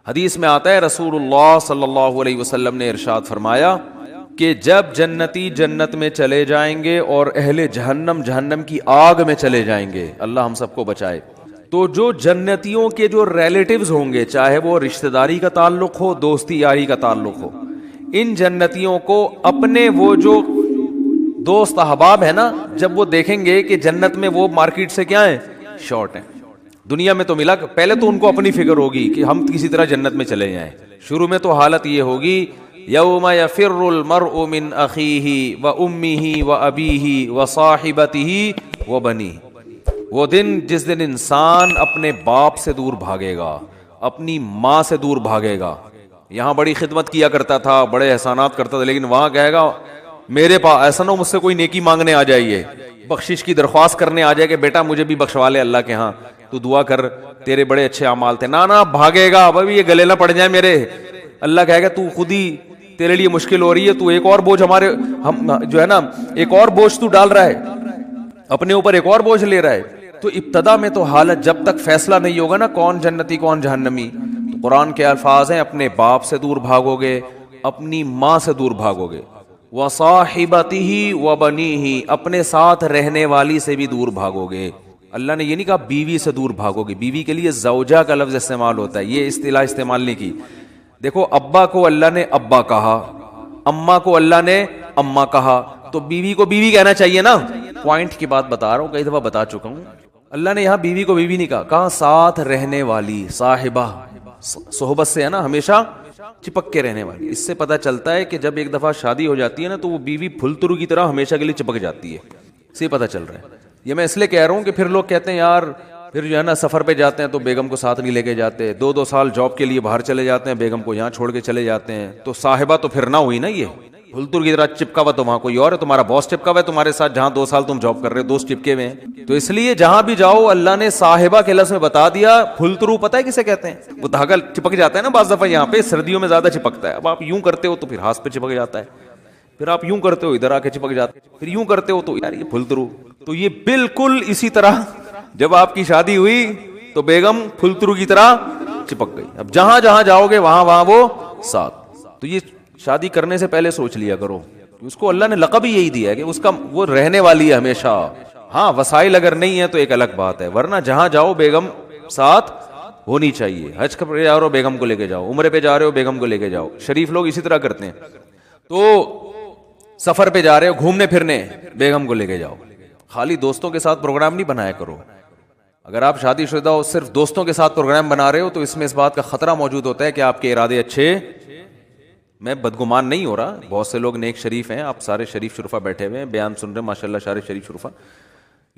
حدیث میں آتا ہے رسول اللہ صلی اللہ علیہ وسلم نے ارشاد فرمایا کہ جب جنتی جنت میں چلے جائیں گے اور اہل جہنم جہنم کی آگ میں چلے جائیں گے، اللہ ہم سب کو بچائے، تو جو جنتیوں کے جو ریلیٹیوز ہوں گے، چاہے وہ رشتہ داری کا تعلق ہو، دوستی یاری کا تعلق ہو، ان جنتیوں کو اپنے وہ جو دوست احباب ہے نا، جب وہ دیکھیں گے کہ جنت میں وہ مارکیٹ سے کیا ہیں، شارٹ ہیں، دنیا میں تو ملا، پہلے تو ان کو اپنی فکر ہوگی کہ ہم کسی طرح جنت میں چلے جائیں۔ شروع میں تو حالت یہ ہوگی یوم یفر المرء من اخیہ وامہ وابیہ وصاحبتہ وبنیہ، وہ دن جس دن انسان اپنے باپ سے دور بھاگے گا، اپنی ماں سے دور بھاگے گا۔ یہاں بڑی خدمت کیا کرتا تھا، بڑے احسانات کرتا تھا، لیکن وہاں کہے گا میرے پاس ایسا نہ ہو مجھ سے کوئی نیکی مانگنے آ جائیے، بخشش کی درخواست کرنے آ جائے کہ بیٹا مجھے بھی بخشوا لے اللہ کے ہاں، تو دعا کر تیرے بڑے اچھے اعمال تھے، نہ بھاگے گا، ابھی یہ گلے نہ پڑ جائے میرے۔ اللہ کہے گا تو خود ہی تیرے لیے مشکل ہو رہی ہے، تو ایک اور بوجھ ہمارے ہم جو ہے نا، ایک اور بوجھ تو ڈال رہا ہے اپنے اوپر، ایک اور بوجھ لے رہا ہے۔ تو ابتدا میں تو حالت جب تک فیصلہ نہیں ہوگا نا کون جنتی کون جہنمی، تو قرآن کے الفاظ ہیں اپنے باپ سے دور بھاگو گے، اپنی ماں سے دور بھاگو گے، وصاحبتہ وبنیہ، اپنے ساتھ رہنے والی سے بھی دور بھاگو گے۔ اللہ نے یہ نہیں کہا بیوی سے دور بھاگو گے، بیوی کے لیے زوجہ کا لفظ استعمال ہوتا ہے، یہ اصطلاح استعمال نہیں کی۔ دیکھو ابا کو اللہ نے ابا کہا، اماں کو اللہ نے اماں کہا، تو بیوی کو بیوی کہنا چاہیے نا۔ پوائنٹ کی بات بتا رہا ہوں، کئی دفعہ بتا چکا ہوں، اللہ نے یہاں بیوی کو بیوی نہیں کہا، کہا ساتھ رہنے والی، صاحبہ، صحبت سے ہے نا ہمیشہ چپک کے رہنے والی۔ اس سے پتہ چلتا ہے کہ جب ایک دفعہ شادی ہو جاتی ہے نا تو وہ بیوی پھل ترو کی طرح ہمیشہ کے لیے چپک جاتی ہے، اس سے پتہ چل رہا ہے۔ یہ میں اس لیے کہہ رہا ہوں کہ پھر لوگ کہتے ہیں یار پھر جو ہے نا سفر پہ جاتے ہیں تو بیگم کو ساتھ نہیں لے کے جاتے، 2 سال جاب کے لیے باہر چلے جاتے ہیں، بیگم کو یہاں چھوڑ کے چلے جاتے ہیں، تو صاحبہ تو پھر نہ ہوئی نا، یہ پھلتور کی طرح چپکا ہوا تو وہاں کوئی اور ہے، تمہارا باس چپکا ہوا ہے تمہارے ساتھ، جہاں 2 سال تم جاب کر رہے ہو دوست چپکے ہوئے ہیں۔ تو اس لیے جہاں بھی جاؤ اللہ نے صاحبہ کے لفظ میں بتا دیا۔ پھلترو پتہ ہے کسے کہتے ہیں؟ وہ دھاگا چپک جاتا ہے نا بعض دفعہ، یہاں پہ سردیوں میں زیادہ چپکتا ہے، اب آپ یوں کرتے ہو تو پھر ہاتھ پہ چپک جاتا ہے، پھر آپ یوں کرتے ہو ادھر آ کے چپک جاتا ہے، پھر یوں کرتے ہو تو یار یہ پھلترو۔ تو یہ بالکل اسی طرح جب آپ کی شادی ہوئی تو بیگم پھلترو کی طرح چپک گئی، اب جہاں جہاں جاؤ گے وہاں وہاں وہ ساتھ۔ تو یہ شادی کرنے سے پہلے سوچ لیا کرو، اس کو اللہ نے لقب ہی یہی دیا ہے کہ اس کا وہ رہنے والی ہے ہمیشہ۔ ہاں وسائل اگر نہیں ہے تو ایک الگ بات ہے، ورنہ جہاں جاؤ بیگم ساتھ ہونی چاہیے۔ حج پہ جا رہے ہو بیگم کو لے کے جاؤ، عمرے پہ جا رہے ہو بیگم کو لے کے جاؤ، شریف لوگ اسی طرح کرتے ہیں۔ تو سفر پہ جا رہے ہو گھومنے پھرنے، بیگم کو لے کے جاؤ۔ خالی دوستوں کے ساتھ پروگرام نہیں بنایا کرو۔ اگر آپ شادی شدہ ہو صرف دوستوں کے ساتھ پروگرام بنا رہے ہو تو اس میں اس بات کا خطرہ موجود ہوتا ہے کہ آپ کے ارادے اچھے، میں بدگمان نہیں ہو رہا، بہت سے لوگ نیک شریف ہیں، آپ سارے شریف شرفا بیٹھے ہوئے ہیں بیان سن رہے ہیں ماشاءاللہ سارے شریف شرفا،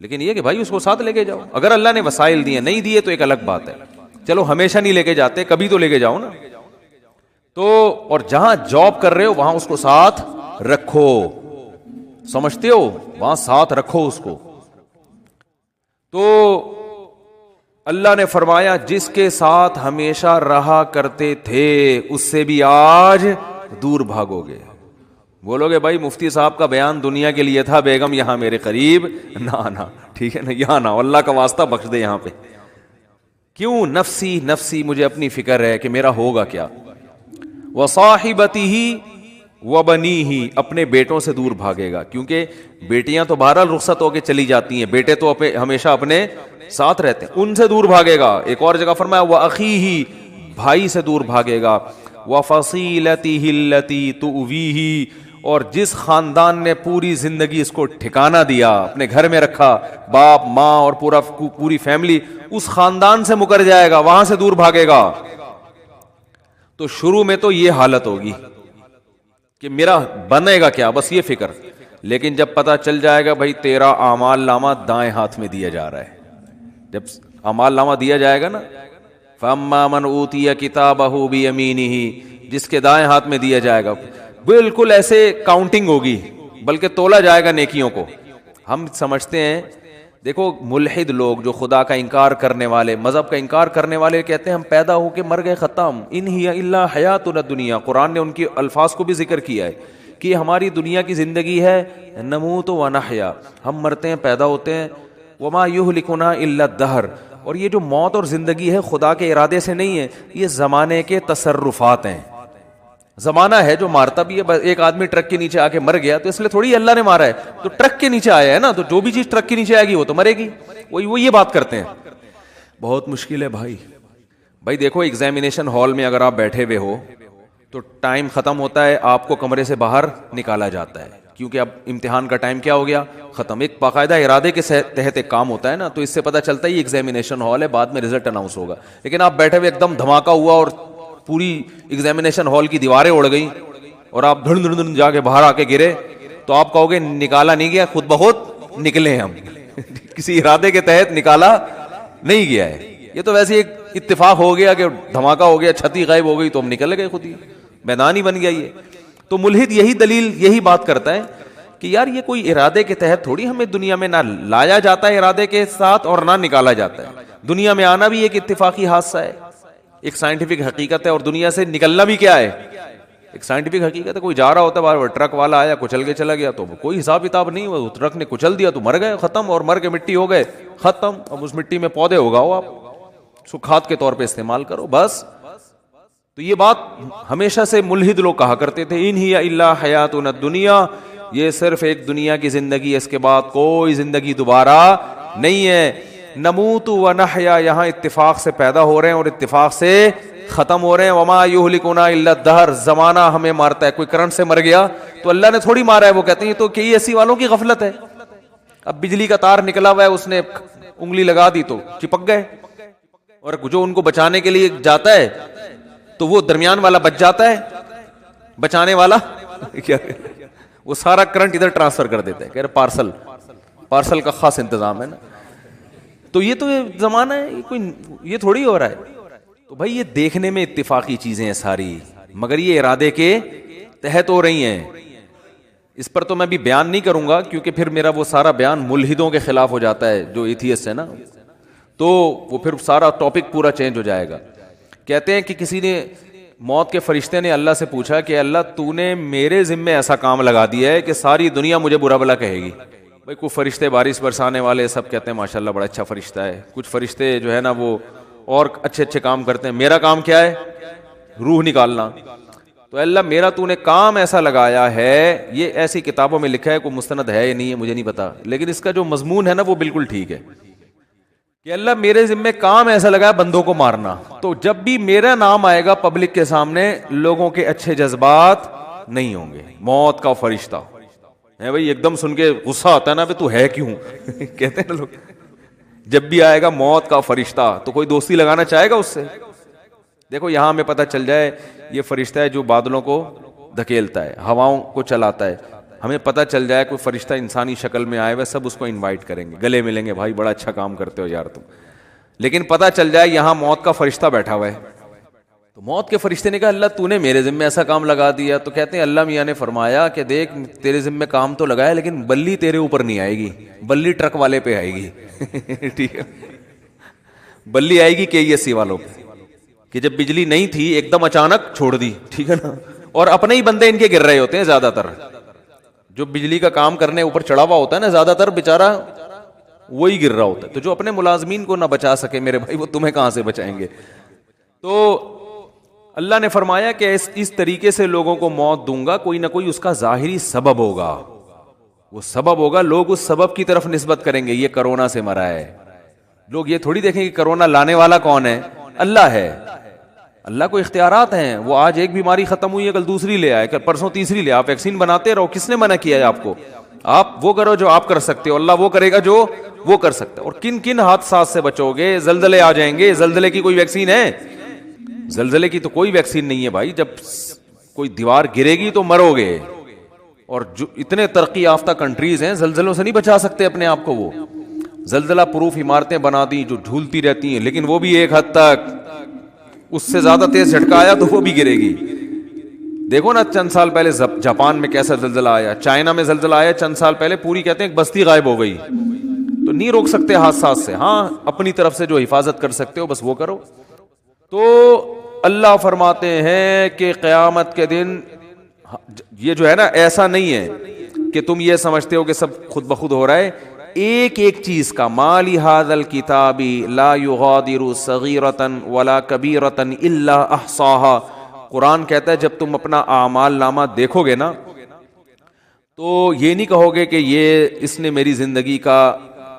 لیکن یہ کہ بھائی اس کو ساتھ لے کے جاؤ۔ اگر اللہ نے وسائل دیے نہیں دیے تو ایک الگ بات ہے، چلو ہمیشہ نہیں لے کے جاتے، کبھی تو لے کے جاؤ نا۔ تو اور جہاں جاب کر رہے ہو وہاں اس کو ساتھ رکھو، سمجھتے ہو، وہاں ساتھ رکھو اس کو۔ تو اللہ نے فرمایا جس کے ساتھ ہمیشہ رہا کرتے تھے اس سے بھی آج دور بھاگو گے۔ بولو گے بھائی مفتی صاحب کا بیان دنیا کے لیے تھا، بیگم یہاں میرے قریب نہ، ٹھیک ہے نا، یہاں نہ، اللہ کا واسطہ بخش دے یہاں پہ۔ کیوں؟ نفسی نفسی، مجھے اپنی فکر ہے کہ میرا ہوگا کیا۔ وصاحبتہ وبنیہ، اپنے بیٹوں سے دور بھاگے گا، کیونکہ بیٹیاں تو بہرحال رخصت ہو کے چلی جاتی ہیں، بیٹے تو ہمیشہ اپنے ساتھ رہتے ہیں، ان سے دور بھاگے گا۔ ایک اور جگہ فرمایا وَأَخِيهِ، بھائی سے دور بھاگے گا، وَفَصِيلَتِهِ الَّتِي تُؤْوِيهِ، اور جس خاندان نے پوری زندگی اس کو ٹھکانہ دیا، اپنے گھر میں رکھا، باپ ماں اور پوری فیملی، اس خاندان سے مکر جائے گا، وہاں سے دور بھاگے گا۔ تو شروع میں تو یہ حالت ہوگی کہ میرا بنے گا کیا، بس یہ فکر، لیکن جب پتہ چل جائے گا بھائی تیرا اعمال نامہ دائیں ہاتھ میں دیا جا رہا ہے، جب اعمال نامہ دیا جائے گا نا، فَأَمَّا مَنْ أُوتِيَ كِتَابَهُ بِيَمِينِهِ، جس کے دائیں ہاتھ میں دیا جائے گا، بالکل ایسے کاؤنٹنگ ہوگی، بلکہ تولا جائے گا نیکیوں کو۔ ہم سمجھتے ہیں، دیکھو ملحد لوگ جو خدا کا انکار کرنے والے، مذہب کا انکار کرنے والے کہتے ہیں ہم پیدا ہو کے مر گئے ختم، ان ہی الا حیاتنا الدنیا، قرآن نے ان کی الفاظ کو بھی ذکر کیا ہے کہ ہماری دنیا کی زندگی ہے نموت و نحیا، ہم مرتے ہیں پیدا ہوتے ہیں، وما یہلکنا الا الدہر، اور یہ جو موت اور زندگی ہے خدا کے ارادے سے نہیں ہے, یہ زمانے کے تصرفات ہیں. زمانہ ہے جو مارتا بھی ہے. ایک آدمی ٹرک کے نیچے آ کے مر گیا تو اس لیے تھوڑی اللہ نے مارا ہے, تو ٹرک کے نیچے آیا ہے نا, تو جو بھی چیز ٹرک کے نیچے آئے گی وہ تو مرے گی. وہ یہ بات کرتے ہیں. بہت مشکل ہے بھائی دیکھو ایگزامینیشن ہال میں اگر آپ بیٹھے ہوئے ہو تو ٹائم ختم ہوتا ہے, آپ کو کمرے سے باہر نکالا جاتا ہے کیونکہ اب امتحان کا ٹائم کیا ہو گیا, ختم. ایک باقاعدہ ارادے کے تحت ایک کام ہوتا ہے نا, تو اس سے پتہ چلتا ہے یہ ایگزامینیشن ہال ہے, بعد میں رزلٹ اناؤنس ہوگا. لیکن آپ بیٹھے ہوئے ایک دم دھماکہ ہوا اور پوری ایگزامینیشن ہال کی دیواریں اڑ گئی اور آپ دھڑ دھڑ دھڑ جا کے باہر آ کے گرے, تو آپ کہو گے نکالا نہیں گیا, خود بخود نکلے ہم. کسی ارادے کے تحت نکالا نہیں گیا ہے. یہ تو ویسے ایک اتفاق ہو گیا کہ دھماکہ ہو گیا, چھتی غائب ہو گئی تو ہم نکل گئے, خود ہی میدان ہی بن گیا. یہ تو ملحد یہی بات کرتا ہے کہ یار یہ کوئی ارادے کے تحت تھوڑی ہمیں دنیا میں نہ لایا جاتا ہے ارادے کے ساتھ اور نہ نکالا جاتا ہے. دنیا میں آنا بھی ایک اتفاقی حادثہ ہے, ایک سائنٹیفک حقیقت ہے, اور دنیا سے نکلنا بھی کیا ہے, ایک سائنٹیفک حقیقت ہے. کوئی جا رہا ہوتا ہے باہر, ٹرک والا آیا کچل کے چلا گیا تو کوئی حساب کتاب نہیں, وہ ٹرک نے کچل دیا تو مر گئے, ختم, اور مر کے مٹی ہو گئے, ختم. اب اس مٹی میں پودے اگاؤ, آپ اس کو کھاد کے طور پہ استعمال کرو, بس. تو یہ بات ہمیشہ سے ملحد لوگ کہا کرتے تھے, ان ہی الا حیاتنا الدنیا, یہ صرف ایک دنیا کی زندگی ہے, اس کے بعد کوئی زندگی دوبارہ نہیں ہے. نموت و نحیا, یہاں اتفاق سے پیدا ہو رہے ہیں اور اتفاق سے ختم ہو رہے ہیں. وما یہلکنا الا الدہر, زمانہ ہمیں مارتا ہے. کوئی کرنٹ سے مر گیا تو اللہ نے تھوڑی مارا ہے, وہ کہتے ہیں تو کہ ایسی والوں کی غفلت ہے. اب بجلی کا تار نکلا ہوا ہے, اس نے انگلی لگا دی تو چپک گئے, اور جو ان کو بچانے کے لیے جاتا ہے تو وہ درمیان والا بچ جاتا ہے, بچانے والا کیا وہ سارا کرنٹ ادھر ٹرانسفر کر دیتا ہے, کہہ رہے پارسل کا خاص انتظام ہے نا. تو یہ تو زمانہ ہے, یہ تھوڑی ہو رہا ہے. تو بھائی یہ دیکھنے میں اتفاقی چیزیں ہیں ساری, مگر یہ ارادے کے تحت ہو رہی ہیں. اس پر تو میں بھی بیان نہیں کروں گا کیونکہ پھر میرا وہ سارا بیان ملحدوں کے خلاف ہو جاتا ہے جو ایتھیسٹ ہے نا, تو وہ پھر سارا ٹاپک پورا چینج ہو جائے گا. کہتے ہیں کہ کسی نے, موت کے فرشتے نے اللہ سے پوچھا کہ اللہ تو نے میرے ذمے ایسا کام لگا دیا ہے کہ ساری دنیا مجھے برا بھلا کہے گی. بھائی کچھ فرشتے بارش برسانے والے سب کہتے ہیں ماشاءاللہ بڑا اچھا فرشتہ ہے, کچھ فرشتے جو ہے نا وہ اور اچھے کام کرتے ہیں. میرا کام کیا ہے, روح نکالنا. تو اللہ میرا تو نے کام ایسا لگایا ہے, یہ ایسی کتابوں میں لکھا ہے, کوئی مستند ہے یا نہیں ہے مجھے نہیں پتا, لیکن اس کا جو مضمون ہے نا وہ بالکل ٹھیک ہے کہ اللہ میرے ذمہ کام ایسا لگا بندوں کو مارنا. تو جب بھی میرا نام آئے گا پبلک کے سامنے, لوگوں کے اچھے جذبات نہیں ہوں گے. موت کا فرشتہ ہے بھائی, ایک دم سن کے غصہ آتا ہے نا, تو ہے کیوں کہتے ہیں نا لوگ, جب بھی آئے گا موت کا فرشتہ تو کوئی دوستی لگانا چاہے گا اس سے. دیکھو یہاں ہمیں پتہ چل جائے یہ فرشتہ ہے جو بادلوں کو دھکیلتا ہے, ہواؤں کو چلاتا ہے. ہمیں پتہ چل جائے کوئی فرشتہ انسانی شکل میں آئے ہوئے, سب اس کو انوائٹ کریں گے, گلے ملیں گے, بھائی بڑا اچھا کام کرتے ہو یار تم. لیکن پتہ چل جائے یہاں موت کا فرشتہ بیٹھا ہوا ہے, تو موت کے فرشتے نے کہا اللہ تو نے میرے ذمہ ایسا کام لگا دیا. تو کہتے ہیں اللہ میاں نے فرمایا کہ دیکھ تیرے ذمہ کام تو لگایا لیکن بلی تیرے اوپر نہیں آئے گی, بلی ٹرک والے پہ آئے گی. ٹھیک ہے, بلی آئے گی KESC والوں پہ, کہ جب بجلی نہیں تھی ایک دم اچانک چھوڑ دی, ٹھیک ہے نا, اور اپنے ہی بندے ان کے گر رہے ہوتے ہیں زیادہ تر. جو بجلی کا کام کرنے اوپر چڑھا ہوا ہوتا ہے نا, زیادہ تر بیچارہ وہی گر رہا ہوتا ہے. تو جو اپنے ملازمین کو نہ بچا سکے میرے بھائی, وہ تمہیں کہاں سے بچائیں گے. تو اللہ نے فرمایا کہ اس طریقے سے لوگوں کو موت دوں گا, کوئی نہ کوئی اس کا ظاہری سبب ہوگا, وہ سبب ہوگا, لوگ اس سبب کی طرف نسبت کریں گے. یہ کرونا سے مرا ہے, لوگ یہ تھوڑی دیکھیں کہ کرونا لانے والا کون ہے, اللہ ہے. اللہ کو اختیارات ہیں, وہ آج ایک بیماری ختم ہوئی ہے کل دوسری لے آئے, کل پرسوں تیسری لے. آپ ویکسین بناتے رہو, کس نے منع کیا ہے آپ کو؟ آپ وہ کرو جو آپ کر سکتے ہو, اللہ وہ کرے گا جو وہ کر سکتا ہے. اور کن کن حادثات سے بچو گے, زلزلے آ جائیں گے, زلزلے کی کوئی ویکسین ہے؟ زلزلے کی تو کوئی ویکسین نہیں ہے بھائی. جب کوئی دیوار گرے گی تو مرو گے, اور جو اتنے ترقی یافتہ کنٹریز ہیں زلزلوں سے نہیں بچا سکتے اپنے آپ کو. وہ زلزلہ پروف عمارتیں بنا دی جو جھولتی رہتی ہیں, لیکن وہ بھی ایک حد تک, اس سے زیادہ تیز جھٹکا آیا تو وہ بھی گرے گی. دیکھو نا چند سال پہلے جاپان میں کیسا زلزلہ آیا, چائنا میں زلزلہ آیا چند سال پہلے, پوری کہتے ہیں ایک بستی غائب ہو گئی. تو نہیں روک سکتے حادثات سے, ہاں اپنی طرف سے جو حفاظت کر سکتے ہو بس وہ کرو. تو اللہ فرماتے ہیں کہ قیامت کے دن یہ جو ہے نا, ایسا نہیں ہے کہ تم یہ سمجھتے ہو کہ سب خود بخود ہو رہا ہے. ایک ایک چیز کا، ما لہذا الکتاب لا یغادر صغیرۃ ولا کبیرۃ الا احصاها. قرآن کہتا ہے جب تم اپنا اعمال نامہ دیکھو گے نا تو یہ نہیں کہو گے کہ یہ اس نے میری زندگی کا،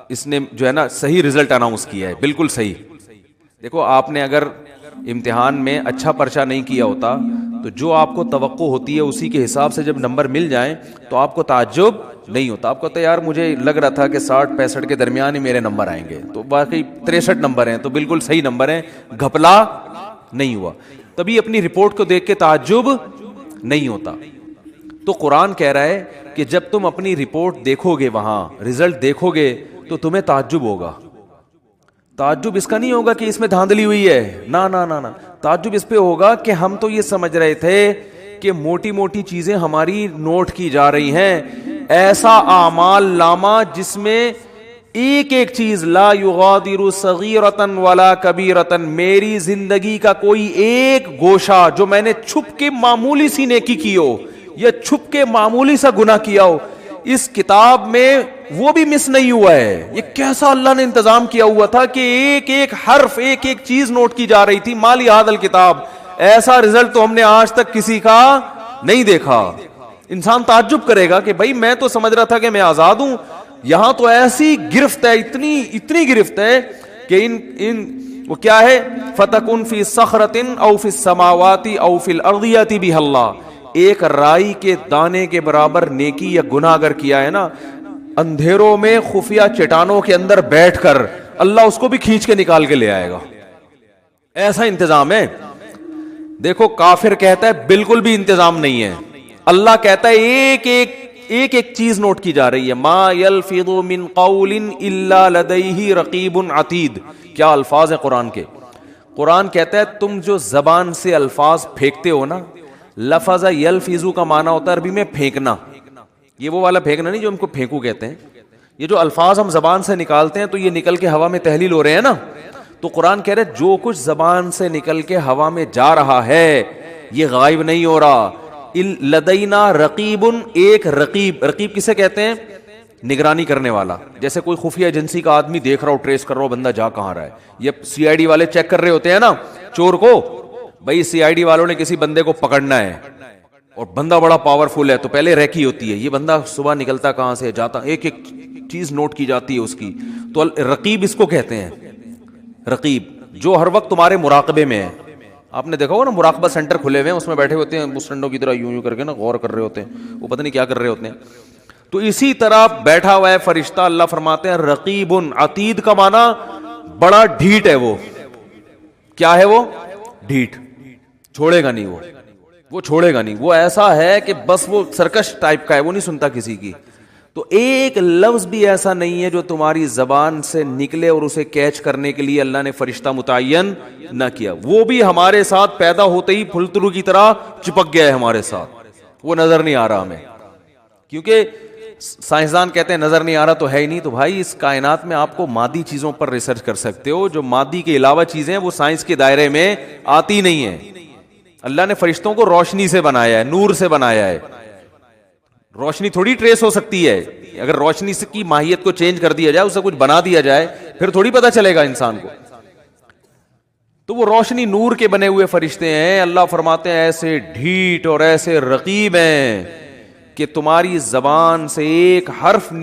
اس نے جو ہے نا صحیح رزلٹ اناؤنس کیا ہے، بالکل صحیح. دیکھو آپ نے اگر امتحان میں اچھا پرچہ نہیں کیا ہوتا تو جو آپ کو توقع ہوتی ہے اسی کے حساب سے جب نمبر مل جائیں تو آپ کو تعجب نہیں ہوتا. آپ کو تو یار مجھے لگ رہا تھا کہ 60-65 کے درمیان ہی میرے نمبر آئیں گے، تو باقی 63 نمبر ہیں تو بالکل صحیح نمبر ہیں، گھپلا نہیں ہوا. تبھی اپنی رپورٹ کو دیکھ کے تعجب نہیں ہوتا. تو قرآن کہہ رہا ہے کہ جب تم اپنی رپورٹ دیکھو گے، وہاں رزلٹ دیکھو گے تو تمہیں تعجب ہوگا. تعجب اس کا نہیں ہوگا کہ اس میں دھاندلی ہوئی ہے، نہ نہ نہ نہ، تعجب اس پہ ہوگا کہ ہم تو یہ سمجھ رہے تھے کہ موٹی موٹی چیزیں ہماری نوٹ کی جا رہی ہیں، ایسا اعمال نامہ جس میں ایک ایک چیز لا یغادر صغیرۃ ولا کبیرۃ، میری زندگی کا کوئی ایک گوشہ جو میں نے چھپ کے معمولی سی نیکی کی ہو یا چھپ کے معمولی سا گناہ کیا ہو، اس کتاب میں وہ بھی مس نہیں ہوا ہے. یہ کیسا اللہ نے انتظام کیا ہوا تھا کہ ایک ایک حرف، ایک ایک چیز نوٹ کی جا رہی تھی. مالی ہذا الکتاب، ایسا رزلٹ تو ہم نے آج تک کسی کا نہیں دیکھا. انسان تعجب کرے گا کہ بھائی میں تو سمجھ رہا تھا کہ میں آزاد ہوں، یہاں تو ایسی گرفت ہے، اتنی گرفت ہے کہ ان وہ کیا ہے، فتکن فی صخرۃ او فی السماوات او فی الارض یاتی بہ اللہ. ایک رائی کے دانے کے برابر نیکی یا گناہ اگر کیا ہے نا، اندھیروں میں خفیہ چٹانوں کے اندر بیٹھ کر اللہ اس کو بھی کھینچ کے نکال کے لے آئے گا. ایسا انتظام ہے. دیکھو کافر کہتا ہے بالکل بھی انتظام نہیں ہے. اللہ کہتا ہے ایک ایک چیز نوٹ کی جا رہی ہے. ما یلفظ من قول الا لدیہ رقیب عتید. کیا الفاظ ہیں قرآن کے. قرآن کہتا ہے تم جو زبان سے الفاظ پھینکتے ہو نا، لفظ یلفظ کا معنی ہوتا ہے عربی میں پھینکنا. یہ وہ والا پھینکنا نہیں جو ہم کو پھینکو کہتے ہیں. یہ جو الفاظ ہم زبان سے نکالتے ہیں تو یہ نکل کے ہوا میں تحلیل ہو رہے ہیں نا. تو قرآن کہہ رہے جو کچھ زبان سے نکل کے ہوا میں جا رہا ہے یہ غائب نہیں ہو رہا. لدینا رقیب، ایک رقیب. رقیب کسے کہتے ہیں؟ نگرانی کرنے والا. جیسے کوئی خفیہ ایجنسی کا آدمی دیکھ رہا ہو، ٹریس کر رہا ہو بندہ جا کہاں رہا ہے. یہ سی آئی ڈی والے چیک کر رہے ہوتے ہیں نا چور کو. بھائی سی آئی ڈی والوں نے کسی بندے کو پکڑنا ہے اور بندہ بڑا پاورفل ہے تو پہلے ریکی ہوتی ہے، یہ بندہ صبح نکلتا کہاں سے جاتا، ایک ایک چیز نوٹ کی جاتی ہے اس کی. تو رقیب اس کو کہتے ہیں. رقیب جو ہر وقت تمہارے مراقبے میں ہے. آپ نے دیکھا ہوگا نا مراقبہ سینٹر کھلے ہوئے ہیں، اس میں بیٹھے ہوتے ہیں مسٹنڈوں کی طرح یوں کر کے نا غور کر رہے ہوتے ہیں، وہ پتہ نہیں کیا کر رہے ہوتے ہیں. تو اسی طرح بیٹھا ہوا ہے فرشتہ. اللہ فرماتے ہیں رقیب عتید کا معنی بڑا ڈھیٹ ہے. وہ کیا ہے؟ وہ ڈھیٹ، چھوڑے گا نہیں. وہ چھوڑے گا نہیں. وہ ایسا ہے کہ بس وہ سرکش ٹائپ کا ہے، وہ نہیں سنتا کسی کی. تو ایک لفظ بھی ایسا نہیں ہے جو تمہاری زبان سے نکلے اور اسے کیچ کرنے کے لیے اللہ نے فرشتہ متعین نہ کیا. وہ بھی ہمارے ساتھ پیدا ہوتے ہی پھلترو کی طرح چپک گیا ہے ہمارے ساتھ. وہ نظر نہیں آ رہا ہمیں، کیونکہ سائنسدان کہتے ہیں نظر نہیں آ رہا تو ہے ہی نہیں. تو بھائی اس کائنات میں آپ کو مادی چیزوں پر ریسرچ کر سکتے ہو، جو مادی کے علاوہ چیزیں وہ سائنس کے دائرے میں آتی نہیں ہیں. اللہ نے فرشتوں کو روشنی سے بنایا ہے، نور سے بنایا ہے. روشنی تھوڑی ٹریس ہو سکتی ہے. اگر روشنی کی ماہیت کو چینج کر دیا جائے، اسے کچھ بنا دیا جائے، پھر تھوڑی پتہ چلے گا انسان کو. تو وہ روشنی نور کے بنے ہوئے فرشتے ہیں. اللہ فرماتے ہیں ایسے ڈھیٹ اور ایسے رقیب ہیں کہ تمہاری زبان سے ایک حرف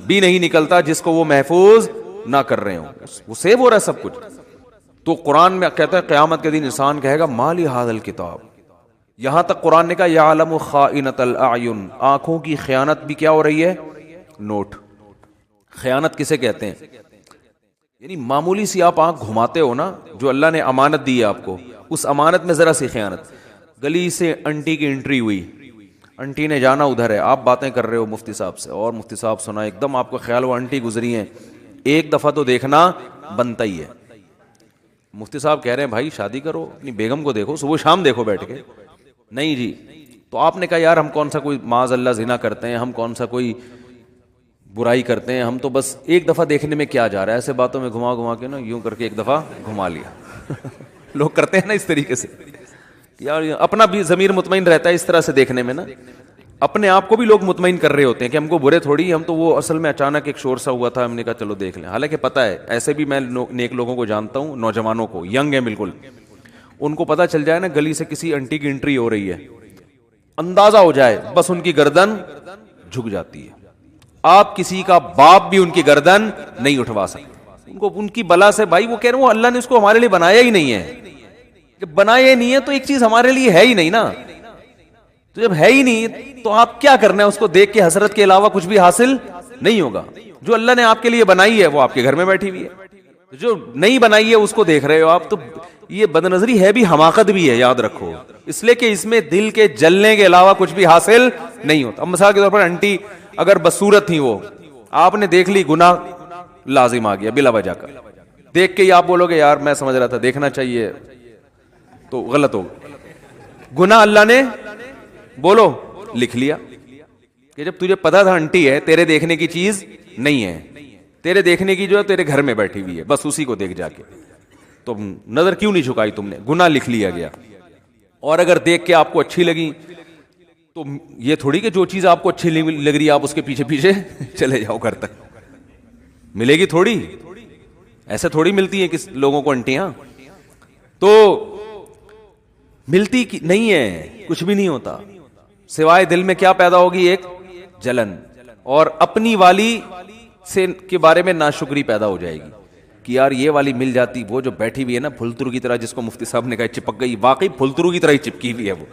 بھی نہیں نکلتا جس کو وہ محفوظ نہ کر رہے ہوں. وہ سیو ہو رہا ہے سب کچھ. تو قرآن میں کہتا ہے قیامت کے دن انسان کہے گا ما لی ھذا الکتاب. یہاں تک قرآن نے کہا یعلم خائنۃ الاعین، آنکھوں کی خیانت بھی کیا ہو رہی ہے؟ نوٹ. خیانت کسے کہتے ہیں؟ یعنی معمولی سی آپ آنکھ گھماتے ہو نا، جو اللہ نے امانت دی ہے آپ کو، اس امانت میں ذرا سی خیانت. گلی سے انٹی کی انٹری ہوئی، انٹی نے جانا ادھر ہے، آپ باتیں کر رہے ہو مفتی صاحب سے اور مفتی صاحب سنا، ایک دم آپ کو خیال وہ انٹی گزری ہیں. ایک دفعہ تو دیکھنا بنتا ہی ہے. مفتی صاحب کہہ رہے ہیں بھائی شادی کرو، اپنی بیگم کو دیکھو، صبح شام دیکھو بیٹھ کے. نہیں جی. تو آپ نے کہا یار ہم کون سا کوئی معاذ اللہ زنا کرتے ہیں، ہم کون سا کوئی برائی کرتے ہیں، ہم تو بس ایک دفعہ دیکھنے میں کیا جا رہا ہے. ایسے باتوں میں گھما گھما کے نا یوں کر کے ایک دفعہ گھما لیا. لوگ کرتے ہیں نا اس طریقے سے، یار اپنا بھی ضمیر مطمئن رہتا ہے اس طرح سے دیکھنے میں نا. اپنے آپ کو بھی لوگ مطمئن کر رہے ہوتے ہیں کہ ہم کو برے تھوڑی، ہم تو وہ اصل میں اچانک ایک شور سا ہوا تھا، ہم نے کہا چلو دیکھ لیں. حالانکہ پتہ ہے، ایسے بھی میں نیک لوگوں کو جانتا ہوں، نوجوانوں کو، ینگ ہیں بالکل، ان کو پتہ چل جائے نا گلی سے کسی انٹی کی انٹری ہو رہی ہے، اندازہ ہو جائے، بس ان کی گردن جھک جاتی ہے. آپ کسی کا باپ بھی ان کی گردن نہیں اٹھوا سکتے. ان کو ان کی بلا سے، بھائی وہ کہہ رہے ہیں اللہ نے اس کو ہمارے لیے بنایا ہی نہیں ہے. جب بنایا ہی نہیں ہے تو ایک چیز ہمارے لیے ہے ہی نہیں نا. تو جب ہے ہی نہیں تو آپ کیا کرنا ہے؟ اس کو دیکھ کے حسرت کے علاوہ کچھ بھی حاصل نہیں ہوگا. جو اللہ نے آپ کے لیے بنائی ہے وہ آپ کے گھر میں بیٹھی ہوئی ہے، جو نہیں بنائی ہے اس کو دیکھ رہے ہو آپ. تو یہ بد نظری ہے بھی، حماقت بھی ہے، یاد رکھو، اس لیے کہ اس میں دل کے جلنے کے علاوہ کچھ بھی حاصل نہیں ہوتا. اب مثال کے طور پر انٹی اگر بدصورت تھی، وہ آپ نے دیکھ لی، گناہ لازم آ گیا بلا وجہ کا. دیکھ کے ہی آپ بولو گے یار میں سمجھ رہا تھا دیکھنا چاہیے، تو غلط ہوگا. گناہ اللہ نے بولو لکھ لیا کہ جب تجھے پتا تھا انٹی ہے، تیرے دیکھنے کی چیز نہیں ہے، تیرے دیکھنے کی جو ہے تیرے گھر میں بیٹھی ہوئی ہے، بس اسی کو دیکھ جا کے، تو نظر کیوں نہیں جھکائی تم نے؟ گناہ لکھ لیا گیا. اور اگر دیکھ کے آپ کو اچھی لگی تو یہ تھوڑی کہ جو چیز آپ کو اچھی لگ رہی ہے آپ اس کے پیچھے پیچھے چلے جاؤ گھر تک، ملے گی تھوڑی، ایسے تھوڑی ملتی ہیں کس لوگوں کو انٹیاں. تو ملتی نہیں ہے، کچھ بھی نہیں ہوتا، سوائے دل میں کیا پیدا ہوگی؟ ایک جلن، اور اپنی والی سے کے بارے میں ناشکری پیدا ہو جائے گی کہ یار یہ والی مل جاتی، وہ جو بیٹھی ہوئی ہے نا پھلترو کی طرح، جس کو مفتی صاحب نے کہا چپک گئی، واقعی پھلترو کی طرح ہی چپکی ہوئی ہے وہ،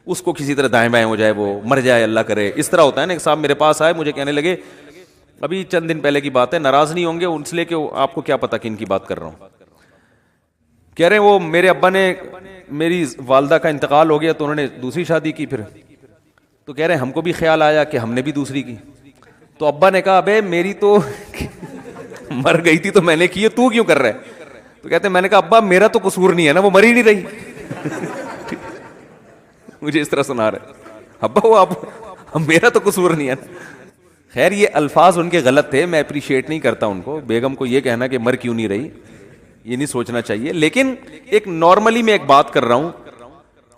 اس کو کسی طرح دائیں بائیں ہو جائے، وہ مر جائے اللہ کرے. اس طرح ہوتا ہے نا. ایک صاحب میرے پاس آئے، مجھے کہنے لگے، ابھی چند دن پہلے کی بات ہے، ناراض نہیں ہوں گے اس لیے کہ آپ کو کیا پتا کن کی بات کر رہا ہوں. کہہ رہے ہیں وہ میرے ابا نے، میری والدہ کا انتقال ہو گیا تو انہوں نے دوسری شادی کی، پھر تو کہہ رہے ہیں ہم کو بھی خیال آیا کہ ہم نے بھی دوسری کی. تو ابا نے کہا ابے میری تو مر گئی تھی تو میں نے کی ہے، تو کیوں کر رہا ہے؟ تو کہتے ہیں میں نے کہا ابا میرا تو قصور نہیں ہے نا، وہ مر ہی نہیں رہی. مجھے اس طرح سنا رہے ابا وہ آپ میرا تو قصور نہیں ہے. خیر یہ الفاظ ان کے غلط تھے، میں اپریشیٹ نہیں کرتا ان کو. بیگم کو یہ کہنا کہ مر کیوں نہیں رہی یہ نہیں سوچنا چاہیے. لیکن ایک نارملی میں ایک بات کر رہا ہوں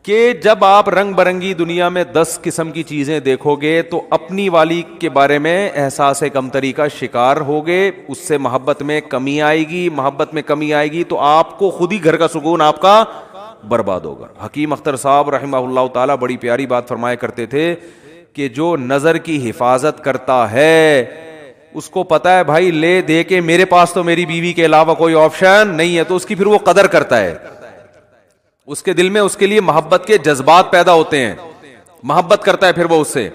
کہ جب آپ رنگ برنگی دنیا میں 10 قسم کی چیزیں دیکھو گے تو اپنی والی کے بارے میں احساس کمتری کا شکار ہوگے، اس سے محبت میں کمی آئے گی، محبت میں کمی آئے گی تو آپ کو خود ہی گھر کا سکون آپ کا برباد ہوگا. حکیم اختر صاحب رحمہ اللہ تعالی بڑی پیاری بات فرمایا کرتے تھے کہ جو نظر کی حفاظت کرتا ہے اس کو پتا ہے بھائی لے دے کے میرے پاس تو میری بیوی کے علاوہ کوئی آپشن نہیں ہے، تو اس کی پھر وہ قدر کرتا ہے، اس کے دل میں اس کے لیے محبت کے جذبات پیدا ہوتے ہیں، محبت کرتا ہے پھر وہ اس سے.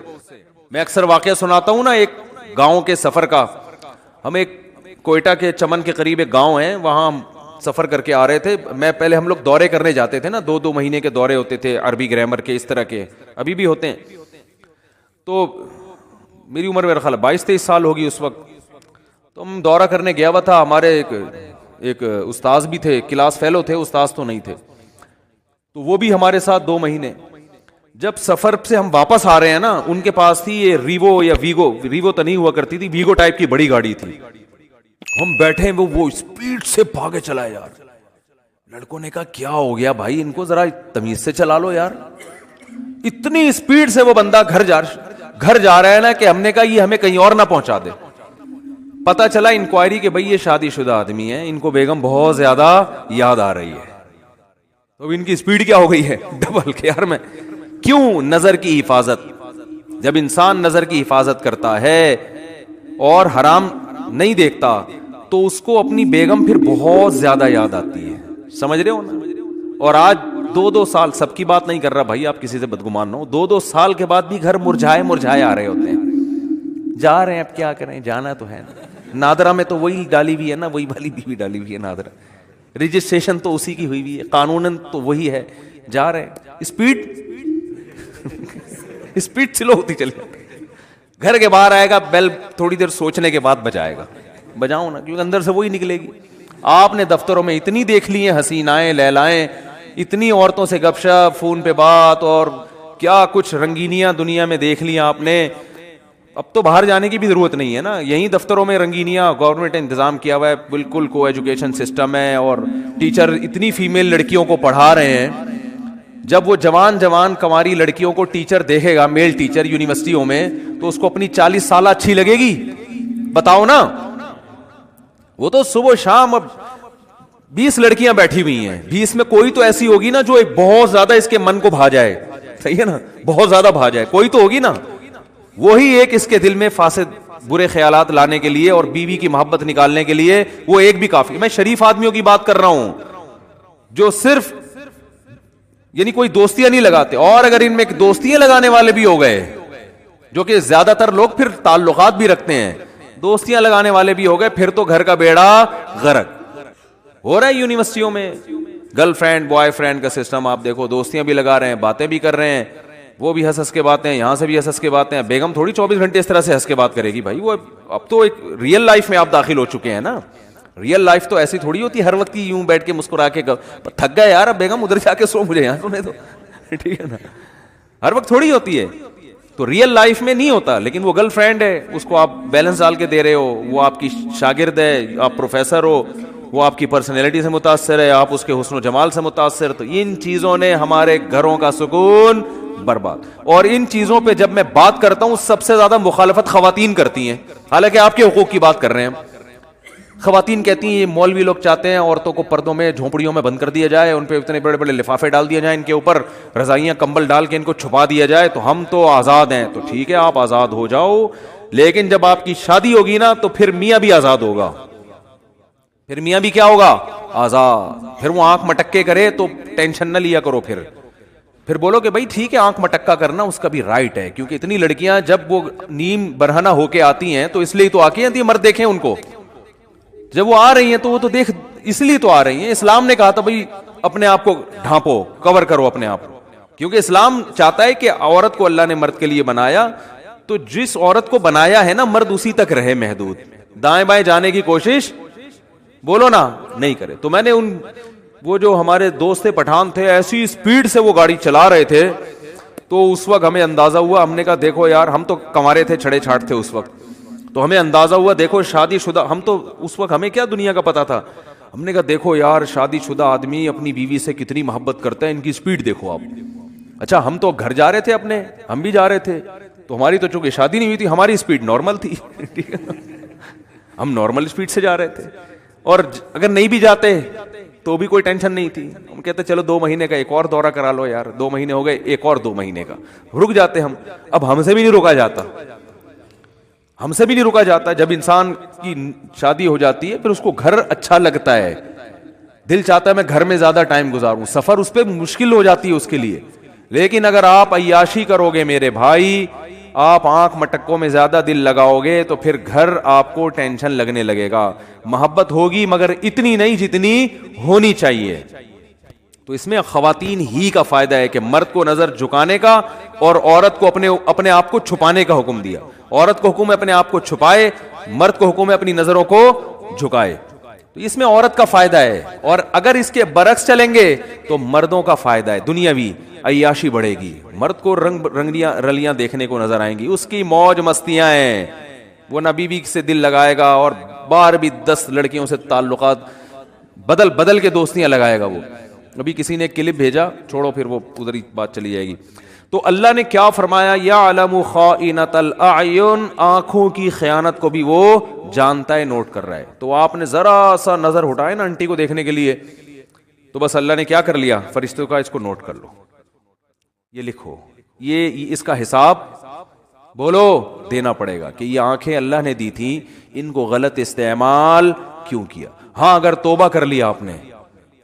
میں اکثر واقعہ سناتا ہوں نا ایک گاؤں کے سفر کا. ہم ایک کوئٹہ کے چمن کے قریب ایک گاؤں ہے، وہاں ہم سفر کر کے آ رہے تھے. میں پہلے ہم لوگ دورے کرنے جاتے تھے نا، 2 مہینے کے دورے ہوتے تھے، عربی گرامر کے، اس طرح کے ابھی بھی ہوتے ہیں. تو میری عمر میرا خیال 22-23 سال ہوگی اس وقت. تو ہم دورہ کرنے گیا ہوا تھا، ہمارے ایک استاذ بھی تھے، کلاس فیلو تھے، استاذ تو نہیں تھے، تو وہ بھی ہمارے ساتھ 2 مہینے. جب سفر سے ہم واپس آ رہے ہیں نا، ان کے پاس تھی یہ ریوو یا ویگو تو نہیں ہوا کرتی تھی، ویگو ٹائپ کی بڑی گاڑی تھی. ہم بیٹھے ہیں، وہ اسپیڈ سے بھاگے چلا یار. لڑکوں نے کہا کیا ہو گیا بھائی، ان کو ذرا تمیز سے چلا لو یار. اتنی اسپیڈ سے وہ بندہ گھر جا رہا ہے نا کہ ہم نے کہا یہ ہمیں کہیں اور نہ پہنچا دے. پتا چلا انکوائری کہ بھائی یہ شادی شدہ آدمی ہے، ان کو بیگم بہت زیادہ یاد آ رہی ہے. تو ان کی اسپیڈ کیا ہو گئی ہے ڈبل. کہ یار میں کیوں؟ نظر کی حفاظت. جب انسان نظر کی حفاظت کرتا ہے اور حرام نہیں دیکھتا تو اس کو اپنی بیگم پھر بہت زیادہ یاد آتی ہے. سمجھ رہے ہو نا؟ اور آج 2 سال، سب کی بات نہیں کر رہا بھائی، آپ کسی سے بدگمان نہ ہو، 2 سال کے بعد بھی گھر مرجھائے آ رہے ہوتے ہیں. جا رہے ہیں، اب کیا کریں، جانا تو ہے نا. نادرا میں تو وہی ڈالی ہوئی ہے نا، وہی والی بیوی ڈالی ہوئی ہے نادرا، رجسٹریشن تو اسی کی ہوئی ہوئی ہے، قانوناً تو وہی ہے. جا رہے ہیں، اسپیڈ سلو ہوتی چلی. گھر کے باہر آئے گا، بیل تھوڑی دیر سوچنے کے بعد بجائے گا. بجاؤ نا، کیونکہ اندر سے وہی نکلے گی. آپ نے دفتروں میں اتنی دیکھ لی ہیں حسینائیں لیلائیں، اتنی عورتوں سے گپ شپ، فون پہ بات، اور کیا کچھ رنگینیاں دنیا میں دیکھ لی آپ نے. اب تو باہر جانے کی بھی ضرورت نہیں ہے نا، یہیں دفتروں میں رنگینیاں گورنمنٹ نے انتظام کیا ہوا ہے، بالکل کو ایجوکیشن سسٹم ہے، اور ٹیچر اتنی فیمیل لڑکیوں کو پڑھا رہے ہیں جب وہ جوان جوان کنواری لڑکیوں کو ٹیچر دیکھے گا، میل ٹیچر یونیورسٹیوں میں، تو اس کو اپنی 40 سالہ اچھی لگے گی؟ بتاؤ نا. وہ تو صبح شام اب 20 لڑکیاں بیٹھی ہوئی ہیں، 20 میں کوئی تو ایسی ہوگی نا جو ایک بہت زیادہ اس کے من کو بھا جائے. صحیح ہے نا، بہت زیادہ بھا جائے، کوئی تو ہوگی نا. وہی ایک اس کے دل میں فاسد برے خیالات لانے کے لیے اور بیوی کی محبت نکالنے کے لیے وہ ایک بھی کافی. میں شریف آدمیوں کی بات کر رہا ہوں جو صرف یعنی کوئی دوستیاں نہیں لگاتے. اور اگر ان میں دوستیاں لگانے والے بھی ہو گئے، جو کہ زیادہ تر لوگ پھر تعلقات بھی رکھتے ہیں، دوستیاں لگانے والے بھی ہو گئے، پھر تو گھر کا بیڑا غرق ہو رہا ہے. یونیورسٹیوں میں گرل فرینڈ بوائے فرینڈ کا سسٹم آپ دیکھو، دوستیاں بھی لگا رہے ہیں، باتیں بھی کر رہے ہیں، وہ بھی ہنس ہنس کے باتیں، یہاں سے بھی ہنس ہنس کے باتیں. بیگم تھوڑی 24 گھنٹے اس طرح سے ہنس کے بات کرے گی بھائی. وہ اب تو ایک ریئل لائف میں آپ داخل ہو چکے ہیں نا. ریئل لائف تو ایسی تھوڑی ہوتی ہے ہر وقت یوں بیٹھ کے مسکرا کے تھک گئے یار اب بیگم ادھر جا کے سو، مجھے یہاں سونے دو. ٹھیک ہے نا، ہر وقت تھوڑی ہوتی ہے. تو ریئل لائف میں نہیں ہوتا. لیکن وہ گرل فرینڈ ہے، اس کو آپ بیلنس ڈال کے دے رہے ہو، وہ آپ کی شاگرد ہے، آپ پروفیسر ہو، وہ آپ کی پرسنالٹی سے متاثر ہے، آپ اس کے حسن و جمال سے متاثر. تو ان چیزوں نے ہمارے گھروں کا سکون برباد. اور ان چیزوں پہ جب میں بات کرتا ہوں سب سے زیادہ مخالفت خواتین کرتی ہیں، حالانکہ آپ کے حقوق کی بات کر رہے ہیں. خواتین کہتی ہیں یہ مولوی لوگ چاہتے ہیں عورتوں کو پردوں میں جھونپڑیوں میں بند کر دیا جائے، ان پہ اتنے بڑے بڑے لفافے ڈال دیے جائیں، ان کے اوپر رضائیاں کمبل ڈال کے ان کو چھپا دیا جائے تو ہم تو آزاد ہیں. تو ٹھیک ہے آپ آزاد ہو جاؤ، لیکن جب آپ کی شادی ہوگی نا تو پھر میاں بھی آزاد ہوگا. پھر میاں بھی کیا ہوگا؟ آزاد. پھر وہ آنکھ مٹکے کرے تو ٹینشن نہ لیا کرو. پھر بولو کہ بھائی ٹھیک ہے آنکھ مٹکا کرنا اس کا بھی رائٹ ہے، کیونکہ اتنی لڑکیاں جب وہ نیم برہنہ ہو کے آتی ہیں تو اس لیے تو آ کے آتی ہیں، مرد دیکھیں ان کو. جب وہ آ رہی ہیں تو وہ تو دیکھ اس لیے تو آ رہی ہیں. اسلام نے کہا تھا بھائی اپنے آپ کو ڈھانپو، کور کرو اپنے آپ کو، کیونکہ اسلام چاہتا ہے کہ عورت کو اللہ نے مرد کے لیے بنایا تو جس عورت کو بنایا ہے نا مرد اسی تک رہے محدود، دائیں بائیں جانے کی کوشش بولو نا نہیں کرے. تو میں نے وہ جو ہمارے دوست پٹھان تھے ایسی اسپیڈ سے وہ گاڑی چلا رہے تھے تو اس وقت ہمیں اندازہ ہوا، ہم نے کہا دیکھو یار، ہم تو کنوارے تھے، چھڑے چھاٹ تھے اس وقت، تو ہمیں اندازہ ہوا دیکھو شادی شدہ، ہم تو اس وقت ہمیں کیا دنیا کا پتا تھا، ہم نے کہا دیکھو یار شادی شدہ آدمی اپنی بیوی سے کتنی محبت کرتا ہے، ان کی اسپیڈ دیکھو آپ. اچھا ہم تو گھر جا رہے تھے اپنے، ہم بھی جا رہے تھے، تو ہماری تو چونکہ شادی نہیں ہوئی تھی ہماری اسپیڈ نارمل تھی. ٹھیک ہے، ہم نارمل اسپیڈ سے جا رہے تھے. اور اگر نہیں بھی جاتے تو بھی کوئی ٹینشن نہیں تھی. ہم کہتے چلو 2 مہینے کا ایک اور دورہ کرا لو یار، 2 مہینے ہو گئے، ایک اور 2 مہینے کا رک جاتے ہم. اب ہم سے بھی نہیں رکا جاتا، ہم سے بھی نہیں رکا جاتا. جب انسان کی شادی ہو جاتی ہے پھر اس کو گھر اچھا لگتا ہے، دل چاہتا ہے میں گھر میں زیادہ ٹائم گزاروں، سفر اس پہ مشکل ہو جاتی ہے اس کے لیے. لیکن اگر آپ عیاشی کرو گے میرے بھائی، آپ آنکھ مٹکوں میں زیادہ دل لگاؤ گے تو پھر گھر آپ کو ٹینشن لگنے لگے گا. محبت ہوگی مگر اتنی نہیں جتنی ہونی چاہیے. تو اس میں خواتین ہی کا فائدہ ہے کہ مرد کو نظر جھکانے کا اور عورت کو اپنے آپ کو چھپانے کا حکم دیا. عورت کو حکم ہے اپنے آپ کو چھپائے، مرد کو حکم ہے اپنی نظروں کو جھکائے. تو اس میں عورت کا فائدہ ہے. اور اگر اس کے برعکس چلیں گے تو مردوں کا فائدہ ہے، دنیاوی عیاشی بڑھے گی، مرد کو رنگیاں رلیاں دیکھنے کو نظر آئیں گی، اس کی موج مستیاں ہیں، وہ نہ بیوی سے دل لگائے گا اور بار بھی 10 لڑکیوں سے تعلقات بدل بدل کے دوستیاں لگائے گا. وہ ابھی کسی نے کلپ بھیجا، چھوڑو پھر وہ ادھر ہی بات چلی جائے گی. تو اللہ نے کیا فرمایا، یعلم خائنۃ الاعین، آنکھوں کی خیانت کو بھی وہ جانتا ہے، نوٹ کر رہا ہے. تو آپ نے ذرا سا نظر اٹھائے نا انٹی کو دیکھنے کے لیے تو بس اللہ نے کیا کر لیا، فرشتوں کا اس کو نوٹ کر لو، یہ لکھو، یہ اس کا حساب بولو دینا پڑے گا کہ یہ آنکھیں اللہ نے دی تھی، ان کو غلط استعمال کیوں کیا. ہاں اگر توبہ کر لیا آپ نے،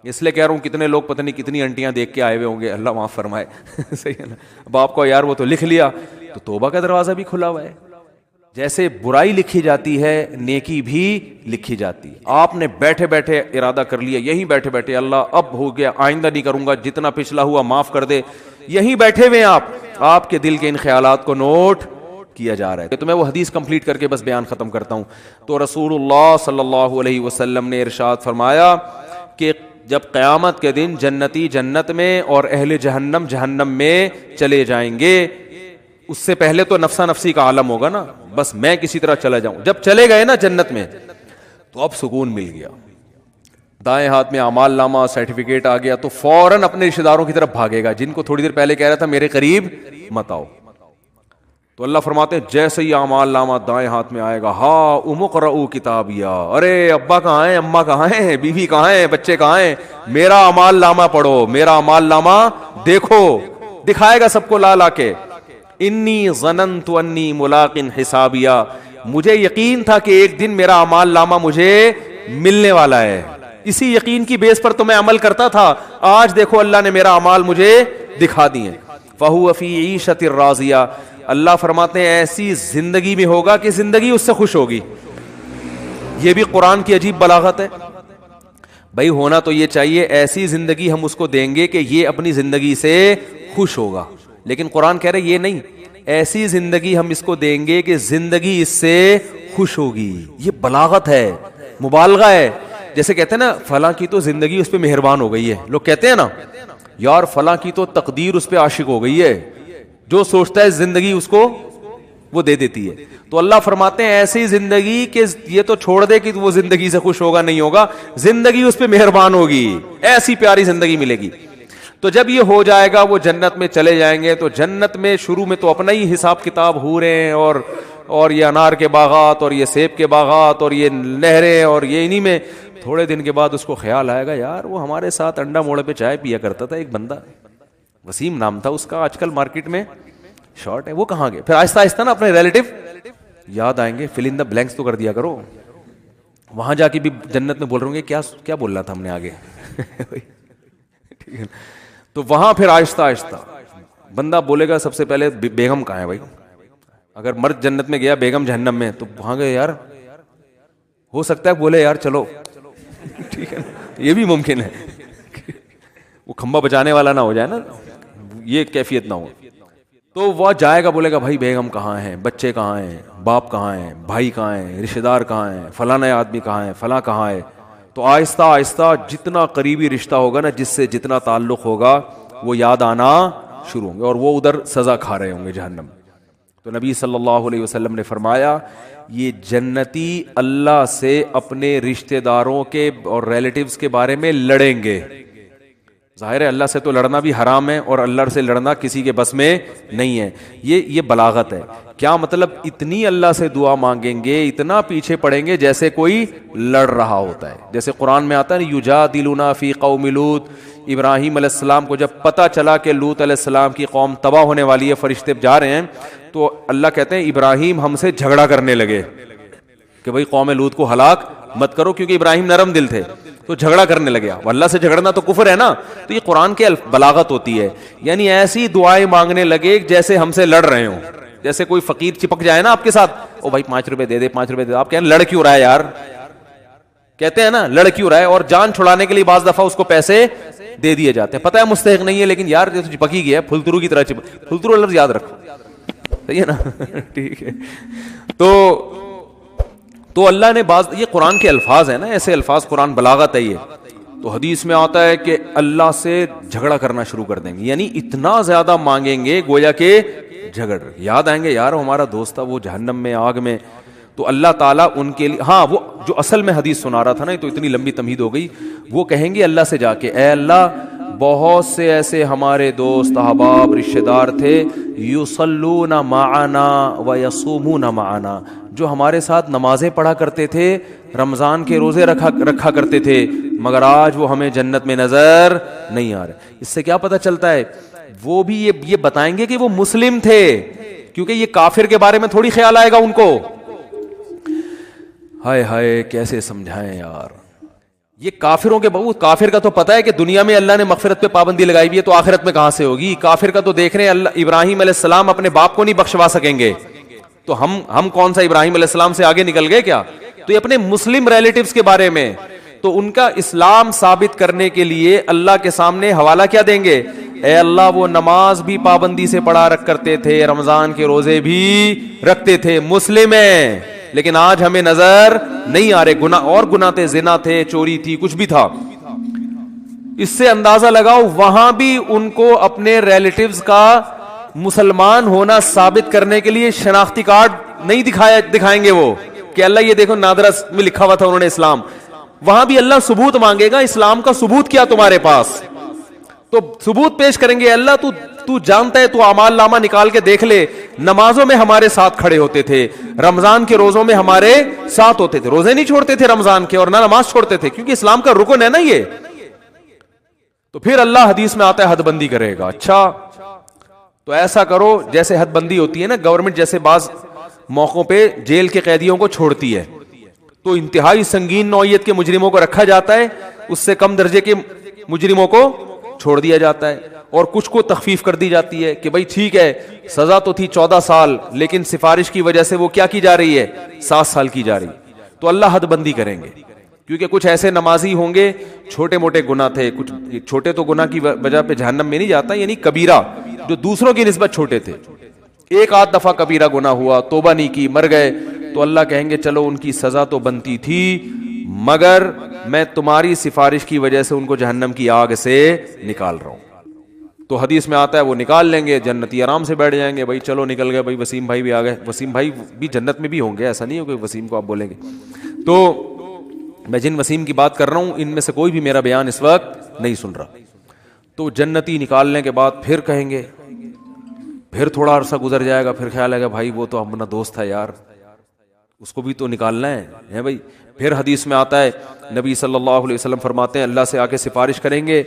اس لیے کہہ رہا ہوں کتنے لوگ پتہ نہیں کتنی انٹیاں دیکھ کے آئے ہوئے ہوں گے، اللہ معاف فرمائے. صحیح ہے نا. اب آپ کو یار وہ تو لکھ لیا تو توبہ کا دروازہ بھی کھلا ہوا ہے. جیسے برائی لکھی جاتی ہے نیکی بھی لکھی جاتی ہے. آپ نے بیٹھے بیٹھے ارادہ کر لیا، یہیں بیٹھے بیٹھے اللہ اب ہو گیا، آئندہ نہیں کروں گا، جتنا پچھلا ہوا معاف کر دے، یہیں بیٹھے ہوئے آپ کے دل کے ان خیالات کو نوٹ کیا جا رہا ہے. تو میں وہ حدیث کمپلیٹ کر کے بس بیان ختم کرتا ہوں. تو رسول اللہ صلی اللہ علیہ وسلم نے ارشاد فرمایا کہ جب قیامت کے دن جنتی جنت میں اور اہل جہنم جہنم میں چلے جائیں گے، اس سے پہلے تو نفسا نفسی کا عالم ہوگا نا، بس میں کسی طرح چلا جاؤں. جب چلے گئے نا جنت میں تو اب سکون مل گیا، دائیں ہاتھ میں اعمال نامہ سرٹیفکیٹ آ گیا تو فوراً اپنے رشتے داروں کی طرف بھاگے گا جن کو تھوڑی دیر پہلے کہہ رہا تھا میرے قریب مت آؤ. تو اللہ فرماتے ہیں جیسے ہی اعمال نامہ دائیں ہاتھ میں آئے گا ہا امقرؤ کتابیا، ارے ابا کہاں ہیں، اماں کہاں ہیں، بیوی کہاں ہیں، بچے کہاں ہیں، میرا اعمال نامہ پڑھو، میرا اعمال نامہ دیکھو. دکھائے گا سب کو لا لا کے. انی ظننت انی ملاق حسابیا، مجھے یقین تھا کہ ایک دن میرا اعمال نامہ مجھے ملنے والا ہے، اسی یقین کی بیس پر تو میں عمل کرتا تھا. آج دیکھو اللہ نے میرا اعمال مجھے دکھا دیے. فہو فی عیشۃ راضیہ، اللہ فرماتے ہیں ایسی زندگی میں ہوگا کہ زندگی اس سے خوش ہوگی. یہ بھی قرآن کی عجیب بلاغت ہے. بھائی ہونا تو یہ چاہیے ایسی زندگی ہم اس کو دیں گے کہ یہ اپنی زندگی سے خوش ہوگا، لیکن قرآن کہہ رہے یہ نہیں، ایسی زندگی ہم اس کو دیں گے کہ زندگی اس سے خوش ہوگی. یہ بلاغت ہے، مبالغہ ہے. جیسے کہتے ہیں نا فلاں کی تو زندگی اس پہ مہربان ہو گئی ہے، لوگ کہتے ہیں نا یار فلاں کی تو تقدیر اس پہ عاشق ہو گئی ہے، جو سوچتا ہے زندگی اس کو وہ دے دیتی ہے. تو اللہ فرماتے ہیں ایسی زندگی کہ یہ تو چھوڑ دے کہ وہ زندگی سے خوش ہوگا نہیں ہوگا، زندگی اس پہ مہربان ہوگی، ایسی پیاری زندگی ملے گی. تو جب یہ ہو جائے گا وہ جنت میں چلے جائیں گے. تو جنت میں شروع میں تو اپنا ہی حساب کتاب ہو رہے ہیں اور یہ انار کے باغات اور یہ سیب کے باغات اور یہ نہریں اور یہ انہی میں. تھوڑے دن کے بعد اس کو خیال آئے گا یار وہ ہمارے ساتھ انڈا موڑے پہ چائے پیا کرتا تھا ایک بندہ، وسیم نام تھا اس کا، آج کل مارکیٹ میں شارٹ ہے، وہ کہاں گئے. پھر آہستہ آہستہ نا اپنے ریلیٹو یاد آئیں گے. فل ان دا بلینکس تو کر دیا کرو. وہاں جا کے بھی جنت میں بول رہے ہوں گے کیا بول رہا تھا ہم نے آگے. تو وہاں پھر آہستہ آہستہ بندہ بولے گا سب سے پہلے بیگم کہاں ہے. بھائی اگر مرد جنت میں گیا بیگم جہنم میں تو وہاں گئے یار ہو سکتا ہے بولے یار چلو ٹھیک ہے، یہ بھی ممکن ہے وہ کھمبا بچانے والا نہ ہو جائے نا، یہ کیفیت نہ ہو. تو وہ جائے گا بولے گا بھائی بیگم کہاں ہیں، بچے کہاں ہیں، باپ کہاں ہیں، بھائی کہاں ہیں، رشتہ دار کہاں ہیں، فلاں آدمی کہاں ہے، فلاں کہاں ہے. تو آہستہ آہستہ جتنا قریبی رشتہ ہوگا نا، جس سے جتنا تعلق ہوگا وہ یاد آنا شروع ہوں گے اور وہ ادھر سزا کھا رہے ہوں گے جہنم. تو نبی صلی اللہ علیہ وسلم نے فرمایا یہ جنتی اللہ سے اپنے رشتہ داروں کے اور ریلیٹیوز کے بارے میں لڑیں گے. ظاہر ہے اللہ سے تو لڑنا بھی حرام ہے اور اللہ سے لڑنا کسی کے بس میں نہیں ہے. یہ بلاغت ہے. کیا مطلب اتنی اللہ سے دعا مانگیں گے، اتنا پیچھے پڑیں گے جیسے کوئی لڑ رہا ہوتا ہے. جیسے قرآن میں آتا ہے نا یجادلونا فی قوم لوط، ابراہیم علیہ السلام کو جب پتہ چلا کہ لوط علیہ السلام کی قوم تباہ ہونے والی ہے، فرشتے جا رہے ہیں، تو اللہ کہتے ہیں ابراہیم ہم سے جھگڑا کرنے لگے کہ بھائی قوم لوط کو ہلاک مت کرو، کیونکہ ابراہیم نرم دل تھے تو جھگڑا کرنے لگے. اللہ سے جھگڑنا تو کفر ہے نا. تو یہ قرآن کے بلاغت ہوتی ہے، یعنی ایسی دعائیں مانگنے لگے جیسے ہم سے لڑ رہے ہوں. جیسے کوئی فقیر چپک جائے نا آپ کے ساتھ، او بھائی 5 روپے دے دے 5 روپے دے دے، آپ کہیں لڑ کیوں رہا ہے یار، کہتے ہیں نا لڑ کیوں رہا ہے. اور جان چھڑانے کے لیے بعض دفعہ اس کو پیسے دے دیے جاتے ہیں، پتہ ہے مستحق نہیں ہے لیکن یار جیسے چپک ہی گیا پھلترو کی طرح پھلترو لفظ یاد رکھو، صحیح ہے نا ٹھیک ہے. تو اللہ نے یہ قرآن کے الفاظ ہیں نا، ایسے الفاظ قرآن بلاغت ہے. یہ تو حدیث میں آتا ہے کہ اللہ سے جھگڑا کرنا شروع کر دیں گے، یعنی اتنا زیادہ مانگیں گے گویا کہ جھگڑ. یاد آئیں گے یار ہمارا دوست تھا وہ جہنم میں آگ میں، تو اللہ تعالیٰ ان کے لیے، ہاں وہ جو اصل میں حدیث سنا رہا تھا نا، تو اتنی لمبی تمہید ہو گئی، وہ کہیں گے اللہ سے جا کے اے اللہ بہت سے ایسے ہمارے دوست احباب رشتہ دار تھے یصلون معنا ویصومون معنا، جو ہمارے ساتھ نمازیں پڑھا کرتے تھے، رمضان کے روزے رکھا کرتے تھے، مگر آج وہ ہمیں جنت میں نظر نہیں آ رہے. اس سے کیا پتہ چلتا ہے وہ بھی یہ بتائیں گے کہ وہ مسلم تھے، کیونکہ یہ کافر کے بارے میں تھوڑی خیال آئے گا ان کو. ہائے ہائے کیسے سمجھائیں یار. یہ کافروں کے بہت، کافر کا تو پتہ ہے کہ دنیا میں اللہ نے مغفرت پہ پابندی لگائی ہوئی ہے، تو آخرت میں کہاں سے ہوگی. کافر کا تو دیکھ رہے ہیں اللہ ابراہیم علیہ السلام اپنے باپ کو نہیں بخشوا سکیں گے، تو ہم کون سا ابراہیم علیہ السلام سے آگے نکل گئے کیا. تو یہ اپنے مسلم ریلیٹیوز کے بارے میں، تو ان کا اسلام ثابت کرنے کے لیے اللہ کے سامنے حوالہ کیا دیں گے، اے اللہ وہ نماز بھی پابندی سے پڑھا کرتے تھے، رمضان کے روزے بھی رکھتے تھے، مسلم ہیں، لیکن آج ہمیں نظر نہیں آ رہے. گناہ تھے، زنا تھے، چوری تھی، کچھ بھی تھا. اس سے اندازہ لگاؤ وہاں بھی ان کو اپنے ریلیٹیوز کا مسلمان ہونا ثابت کرنے کے لیے شناختی کارڈ نہیں دکھائیں گے وہ کہ اللہ یہ دیکھو نادرا میں لکھا ہوا تھا انہوں نے اسلام. وہاں بھی اللہ ثبوت مانگے گا, اسلام کا ثبوت کیا تمہارے پاس, تو ثبوت پیش کریں گے. اللہ تو جانتا ہے, تو اعمال نامہ نکال کے دیکھ لے, نمازوں میں ہمارے ساتھ کھڑے ہوتے تھے, رمضان کے روزوں میں ہمارے ساتھ ہوتے تھے, روزے نہیں چھوڑتے تھے رمضان کے, اور نہ نماز چھوڑتے تھے, کیونکہ اسلام کا رکن ہے نا یہ. تو پھر اللہ حدیث میں آتا ہے حد بندی کرے گا. اچھا تو ایسا کرو جیسے حد بندی ہوتی ہے نا, گورنمنٹ جیسے بعض موقعوں پہ جیل کے قیدیوں کو چھوڑتی ہے, تو انتہائی سنگین نوعیت کے مجرموں کو رکھا جاتا ہے, اس سے کم درجے کے مجرموں کو چھوڑ دیا جاتا ہے, اور کچھ کو تخفیف کر دی جاتی ہے کہ بھئی ٹھیک ہے سزا تو تھی 14 سال, لیکن سفارش کی وجہ سے وہ کیا کی جا رہی ہے, 7 سال کی جا رہی. تو اللہ حد بندی کریں گے, کیونکہ کچھ ایسے نمازی ہوں گے چھوٹے موٹے گناہ تھے, کچھ چھوٹے تو گناہ کی وجہ پہ جہنم میں نہیں جاتا, یعنی کبیرہ جو دوسروں کی نسبت چھوٹے تھے, ایک آدھ دفعہ کبیرہ گناہ ہوا, توبہ نہیں کی, مر گئے, تو اللہ کہیں گے چلو ان کی سزا تو بنتی تھی, مگر میں تمہاری سفارش کی وجہ سے ان کو جہنم کی آگ سے نکال رہا ہوں. تو حدیث میں آتا ہے وہ نکال لیں گے, جنتی آرام سے بیٹھ جائیں گے, بھائی چلو نکل گئے, بھائی وسیم بھائی بھی آ گئے. وسیم بھائی بھی جنت میں بھی ہوں گے, ایسا نہیں ہو کہ وسیم کو آپ بولیں گے. تو میں جن وسیم کی بات کر رہا ہوں ان میں سے کوئی بھی میرا بیان اس وقت نہیں سن رہا. تو جنتی نکالنے کے بعد پھر کہیں گے, پھر تھوڑا عرصہ گزر جائے گا, پھر خیال آئے گا بھائی وہ تو اپنا دوست تھا یار, اس کو بھی تو نکالنا ہے بھائی. پھر حدیث میں آتا ہے نبی صلی اللہ علیہ وسلم فرماتے ہیں اللہ سے آ کے سفارش کریں گے.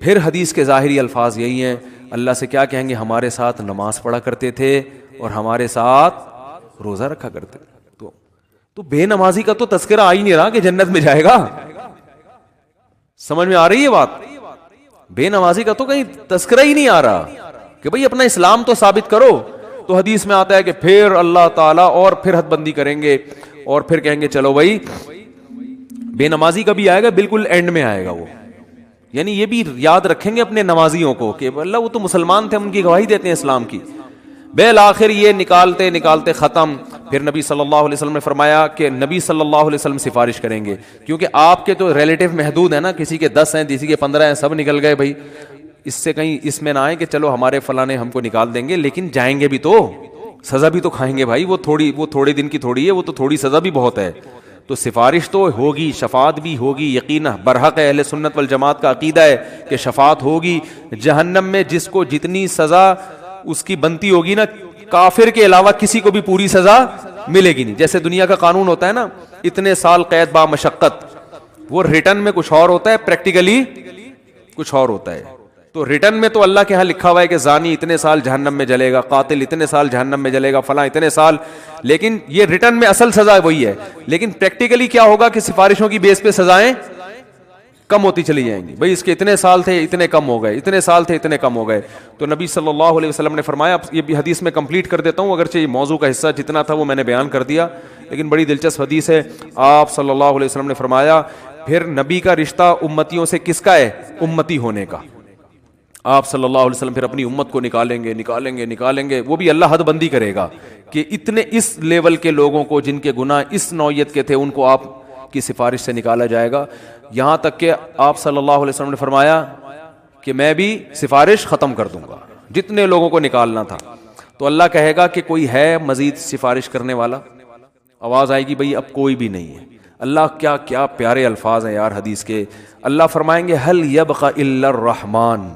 پھر حدیث کے ظاہری الفاظ یہی ہیں, اللہ سے کیا کہیں گے, ہمارے ساتھ نماز پڑھا کرتے تھے اور ہمارے ساتھ روزہ رکھا کرتے تھے. تو بے نمازی کا تو تذکرہ آ ہی نہیں رہا کہ جنت میں جائے گا. سمجھ میں آ رہی ہے بات؟ بے نمازی کا تو کہیں تذکرہ ہی نہیں آ رہا کہ بھئی اپنا اسلام تو ثابت کرو. تو حدیث میں آتا ہے کہ پھر اللہ تعالیٰ اور پھر حد بندی کریں گے, اور پھر کہیں گے چلو بھائی بے نمازی کا بھی آئے گا, بالکل اینڈ میں آئے گا وہ. یعنی یہ بھی یاد رکھیں گے اپنے نمازیوں کو کہ اللہ وہ تو مسلمان تھے, ہم ان کی گواہی دیتے ہیں اسلام کی. بالآخر یہ نکالتے نکالتے ختم. پھر نبی صلی اللہ علیہ وسلم نے فرمایا کہ نبی صلی اللہ علیہ وسلم سفارش کریں گے, کیونکہ آپ کے تو ریلیٹیو محدود ہیں نا, کسی کے 10 ہیں, کسی کے 15 ہیں, سب نکل گئے بھائی. اس سے کہیں اس میں نہ آئے کہ چلو ہمارے فلاں نے ہم کو نکال دیں گے, لیکن جائیں گے بھی تو سزا بھی تو کھائیں گے بھائی. وہ تھوڑے دن کی تھوڑی ہے, وہ تو تھوڑی سزا بھی بہت ہے. تو سفارش تو ہوگی, شفاعت بھی ہوگی, یقینا برحق اہل سنت والجماعت کا عقیدہ ہے کہ شفاعت ہوگی. جہنم میں جس کو جتنی سزا اس کی بنتی ہوگی نا, کافر کے علاوہ کسی کو بھی پوری سزا ملے گی نہیں. جیسے دنیا کا قانون ہوتا ہے نا, اتنے سال قید با مشقت, وہ ریٹرن میں کچھ اور ہوتا ہے, پریکٹیکلی کچھ اور ہوتا ہے. تو ریٹرن میں تو اللہ کے ہاں لکھا ہوا ہے کہ زانی اتنے سال جہنم میں جلے گا, قاتل اتنے سال جہنم میں جلے گا, فلاں اتنے سال, لیکن یہ ریٹرن میں اصل سزا وہی ہے. لیکن پریکٹیکلی کیا ہوگا کہ سفارشوں کی بیس پہ سزائیں کم ہوتی چلی جائیں گی. بھئی اس کے اتنے سال تھے, اتنے کم ہو گئے, اتنے سال تھے, اتنے کم ہو گئے. تو نبی صلی اللہ علیہ وسلم نے فرمایا, یہ بھی حدیث میں کمپلیٹ کر دیتا ہوں, اگرچہ یہ موضوع کا حصہ جتنا تھا وہ میں نے بیان کر دیا, لیکن بڑی دلچسپ حدیث ہے. آپ صلی اللہ علیہ وسلم نے فرمایا پھر نبی کا رشتہ امتیوں سے کس کا ہے, امتی ہونے کا. آپ صلی اللہ علیہ وسلم پھر اپنی امت کو نکالیں گے, وہ بھی اللہ حد بندی کرے گا کہ اتنے اس لیول کے لوگوں کو جن کے گناہ اس نوعیت کے تھے ان کو آپ کی سفارش سے نکالا جائے گا. یہاں تک کہ آپ صلی اللہ علیہ وسلم نے فرمایا کہ میں بھی سفارش ختم کر دوں گا, جتنے لوگوں کو نکالنا تھا. تو اللہ کہے گا کہ کوئی ہے مزید سفارش کرنے والا, آواز آئے گی بھئی اب کوئی بھی نہیں ہے. اللہ کیا کیا پیارے الفاظ ہیں یار حدیث کے. اللہ فرمائیں گے هل يبقى الا الرحمن,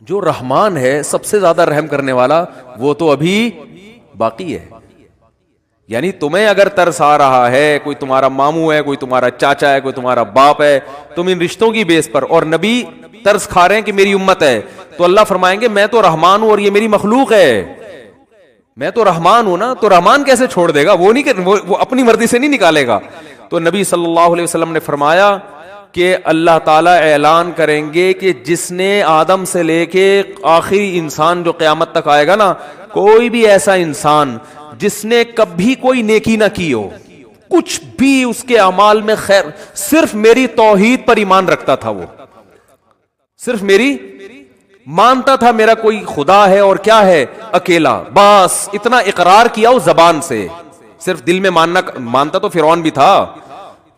جو رحمان ہے سب سے زیادہ رحم کرنے والا وہ تو ابھی باقی ہے. یعنی تمہیں اگر ترس آ رہا ہے, کوئی تمہارا ماموں ہے, کوئی تمہارا چاچا ہے, کوئی تمہارا باپ ہے, تم ان رشتوں کی بیس پر, اور نبی ترس کھا رہے ہیں کہ میری امت ہے, تو اللہ فرمائیں گے میں تو رحمان ہوں اور یہ میری مخلوق ہے, میں تو رحمان ہوں نا, تو رحمان کیسے چھوڑ دے گا, وہ نہیں کہ وہ اپنی مرضی سے نہیں نکالے گا. تو نبی صلی اللہ علیہ وسلم نے فرمایا کہ اللہ تعالیٰ اعلان کریں گے کہ جس نے آدم سے لے کے آخری انسان جو قیامت تک آئے گا نا, کوئی بھی ایسا انسان جس نے کبھی کوئی نیکی نہ کی ہو, کچھ بھی اس کے اعمال میں خیر, صرف میری توحید پر ایمان رکھتا تھا, وہ صرف میری مانتا تھا میرا کوئی خدا ہے اور کیا ہے اکیلا, بس اتنا اقرار کیا ہو زبان سے, صرف دل میں مانتا تو فرعون بھی تھا,